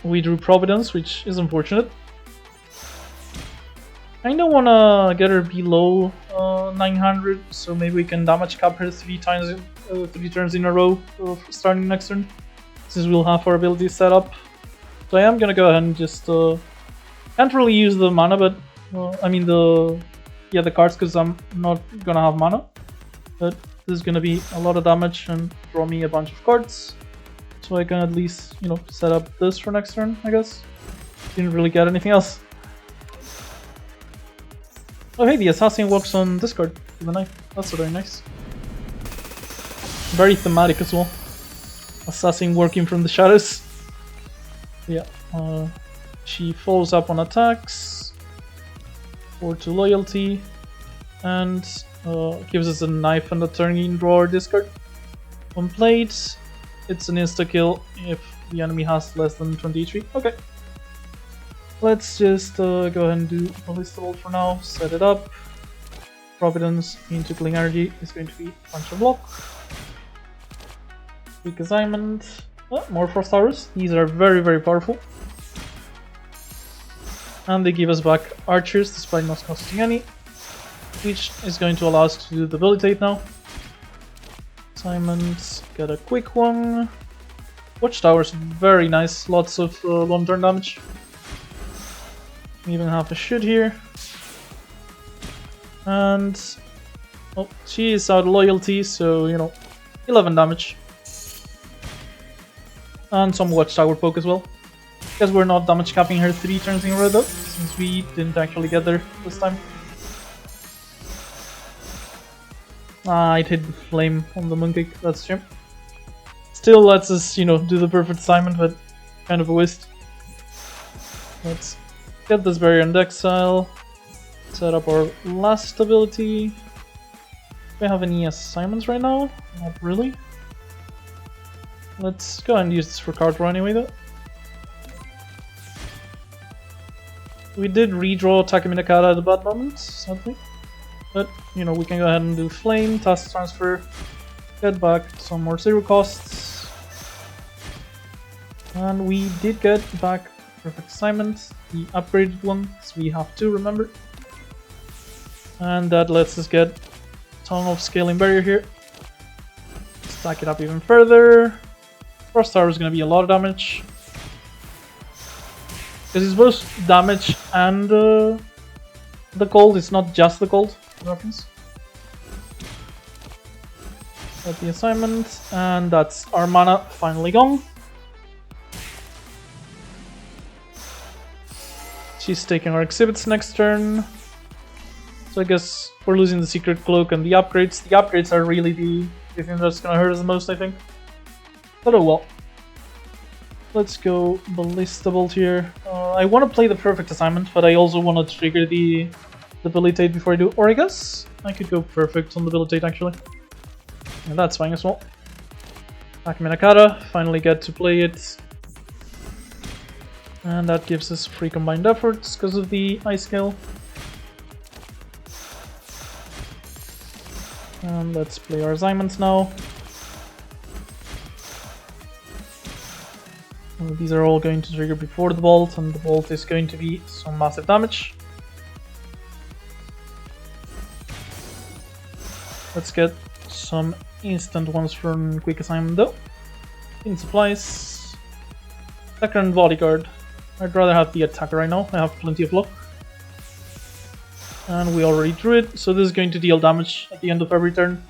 We drew Providence, which is unfortunate. I don't wanna get her below 900, so maybe we can damage cap her 3 turns in a row starting next turn, since we'll have our abilities set up. So I am gonna go ahead and just can't really use the mana, but I mean the cards, because I'm not gonna have mana. But this is gonna be a lot of damage and draw me a bunch of cards, so I can at least, you know, set up this for next turn, I guess. Didn't really get anything else. Oh hey, the assassin walks on this card with a knife. That's very nice. Very thematic as well. Assassin working from the shadows. Yeah, she follows up on attacks. 4 to loyalty. And gives us a knife and a turn-in draw discard. When played, it's an insta-kill if the enemy has less than 20 HP. Okay. Let's just go ahead and do Ballista Bolt for now, set it up. Providence into Killing Energy is going to be a bunch of block. Quick assignment. Oh, more Frost Towers. These are very, very powerful. And they give us back archers despite not costing any, which is going to allow us to do debilitate now. Assignments, get a quick one. Watchtowers, very nice, lots of long-term damage. We even have a shoot here. And oh, she is out of loyalty, so 11 damage. And some watchtower poke as well. Because we're not damage capping her 3 turns in a row though, since we didn't actually get there this time. Ah, it hit the flame on the mooncake, that's a shame. Still lets us, do the perfect assignment, but kind of a waste. Let's get this barrier and exile. Set up our last ability. Do we have any assignments right now? Not really. Let's go ahead and use this for card draw anyway though. We did redraw Takeminakata at the bad moment, sadly. But, we can go ahead and do Flame, Task Transfer, get back some more zero costs. And we did get back Perfect Assignment, the upgraded one, so we have to remember. And that lets us get Tongue of Scaling Barrier here. Stack it up even further. Frost Tower is going to be a lot of damage. Because it's both damage and the cold, it's not just the cold reference. Got the assignment, and that's our mana finally gone. She's taking our exhibits next turn. So I guess we're losing the Secret Cloak and the upgrades. The upgrades are really the thing that's gonna hurt us the most, I think. But oh well. Let's go Ballista Bolt here. I want to play the perfect assignment, but I also want to trigger the debilitate before I do. Or I guess I could go perfect on debilitate actually. And that's fine as well. Takeminakata, finally get to play it. And that gives us free combined efforts because of the ice scale. And let's play our assignments now. And these are all going to trigger before the bolt, and the bolt is going to be some massive damage. Let's get some instant ones from quick assignment though. In supplies. Attacker and bodyguard. I'd rather have the attacker right now, I have plenty of luck. And we already drew it, so this is going to deal damage at the end of every turn.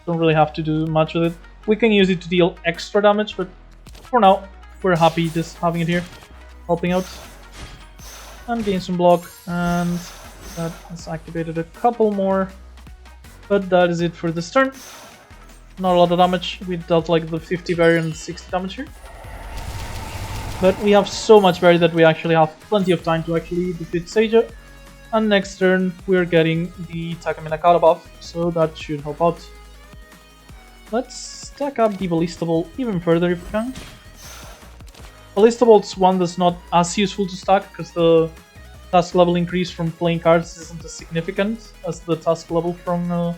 Don't really have to do much with it. We can use it to deal extra damage, but for now, we're happy just having it here, helping out. And gain some block, and that has activated a couple more. But that is it for this turn. Not a lot of damage, we dealt like the 50 barrier and 60 damage here. But we have so much barrier that we actually have plenty of time to actually defeat Seija. And next turn we're getting the Takeminakata buff, so that should help out. Let's stack up the Ballista Bolt even further if we can. Ballista Bolt's one that's not as useful to stack because the task level increase from playing cards isn't as significant as the task level from,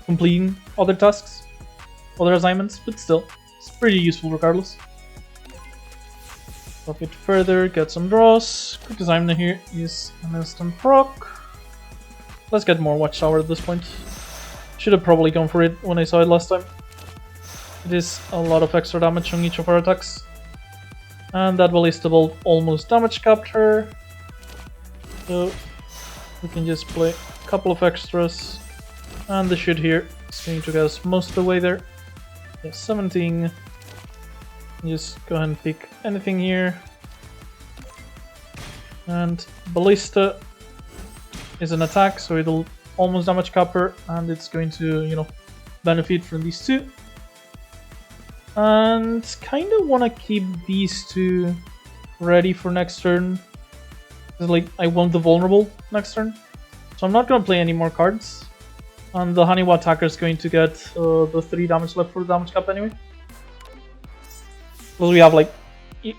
completing other tasks, other assignments, but still, it's pretty useful regardless. Buff it further, get some draws. Quick assignment here is an instant proc. Let's get more Watchtower at this point. Should have probably gone for it when I saw it last time. It is a lot of extra damage on each of our attacks. And that Ballista Bolt almost damage capped her. So we can just play a couple of extras. And the shoot here is going to get us most of the way there. Yeah, 17. Just go ahead and pick anything here. And Ballista is an attack, so it'll almost damage cap her, and it's going to, benefit from these two. And kind of want to keep these two ready for next turn. Like, I want the vulnerable next turn. So I'm not going to play any more cards. And the Haniwa attacker is going to get the 3 damage left for the damage cap anyway. Because we have like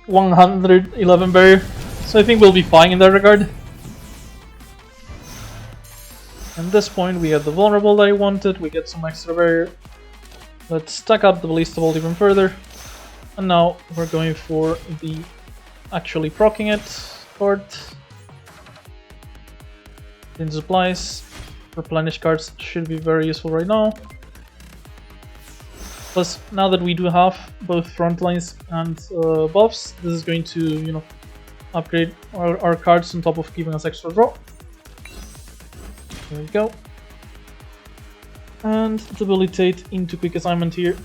111 barrier. So I think we'll be fine in that regard. At this point we get the vulnerable that I wanted, we get some extra barrier. Let's stack up the Ballista Bolt even further. And now we're going for the actually proccing it card. In supplies, replenish cards should be very useful right now. Plus, now that we do have both front lines and buffs, this is going to, you know, upgrade our cards on top of giving us extra draw. There we go. And debilitate into quick assignment here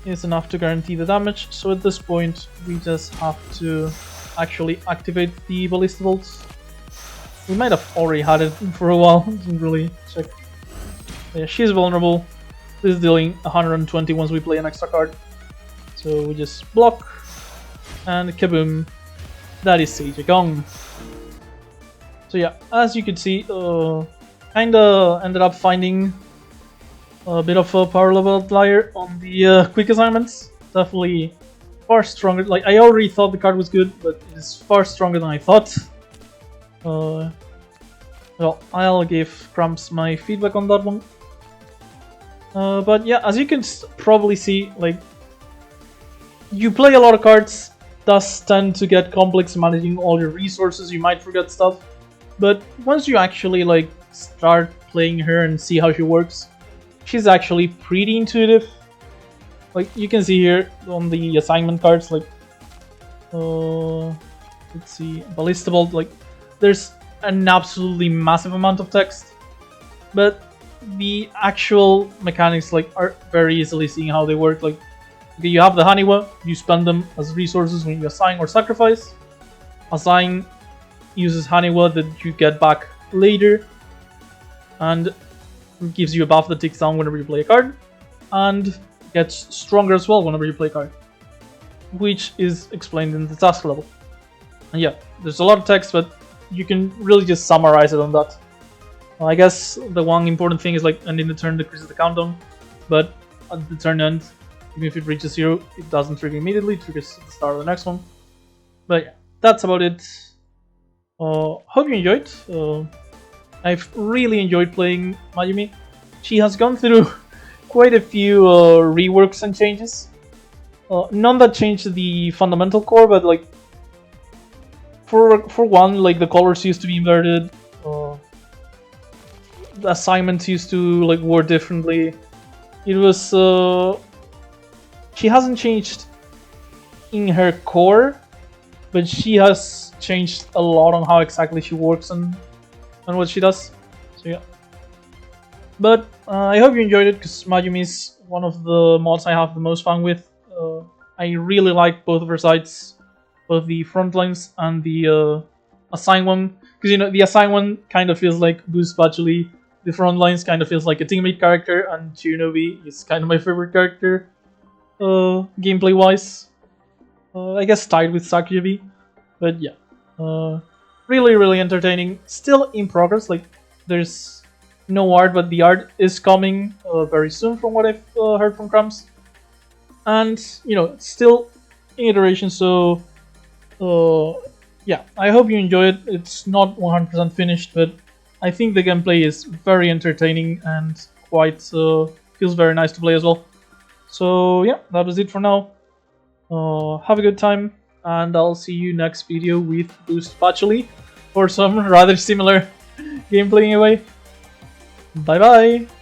is enough to guarantee the damage. So at this point, we just have to actually activate the Ballista Bolts. We might have already had it for a while, didn't really check. Yeah, she's vulnerable. This is dealing 120 once we play an extra card. So we just block, and kaboom, that is Sage gone. So yeah, as you can see, kinda ended up finding a bit of a power level outlier on the quick assignments. Definitely far stronger. Like, I already thought the card was good, but it is far stronger than I thought. Well, I'll give Cramps my feedback on that one. But yeah, as you can probably see, like, you play a lot of cards, does tend to get complex managing all your resources, you might forget stuff. But once you actually, like, start playing her and see how she works, she's actually pretty intuitive. Like, you can see here on the assignment cards, like, let's see, Ballista Bolt, like, there's an absolutely massive amount of text, but the actual mechanics, like, are very easily seeing how they work. Like, okay, you have the Haniwa, you spend them as resources when you assign or sacrifice. Assign uses Haniwa that you get back later, and gives you a buff that ticks down whenever you play a card, and gets stronger as well whenever you play a card, which is explained in the task level. And yeah, there's a lot of text, but you can really just summarize it on that. I guess the one important thing is, like, ending the turn decreases the countdown, but at the turn end, even if it reaches 0, it doesn't trigger immediately, it triggers at the start of the next one. But yeah, that's about it. Hope you enjoyed. I've really enjoyed playing Mayumi. She has gone through quite a few reworks and changes. None that changed the fundamental core, but, like, for one, like, the colors used to be inverted. The assignments used to, like, work differently. It was she hasn't changed in her core, but she has changed a lot on how exactly she works and what she does. So yeah. But I hope you enjoyed it, because Mayumi is one of the mods I have the most fun with. I really like both of her sides, both the front lines and the assign one, because, you know, the assign one kind of feels like Boost Bacheli. The front lines kind of feels like a teammate character, and Chirunobi is kind of my favorite character, gameplay wise. I guess tied with Sakuyabi, but yeah, really entertaining. Still in progress. Like, there's no art, but the art is coming very soon, from what I've heard from Crumbs. And, you know, still in iteration. So yeah, I hope you enjoy it. It's not 100% finished, but I think the gameplay is very entertaining and quite feels very nice to play as well. So yeah, that was it for now. Have a good time, and I'll see you next video with Boost Bacheli for some rather similar gameplay anyway. Bye bye!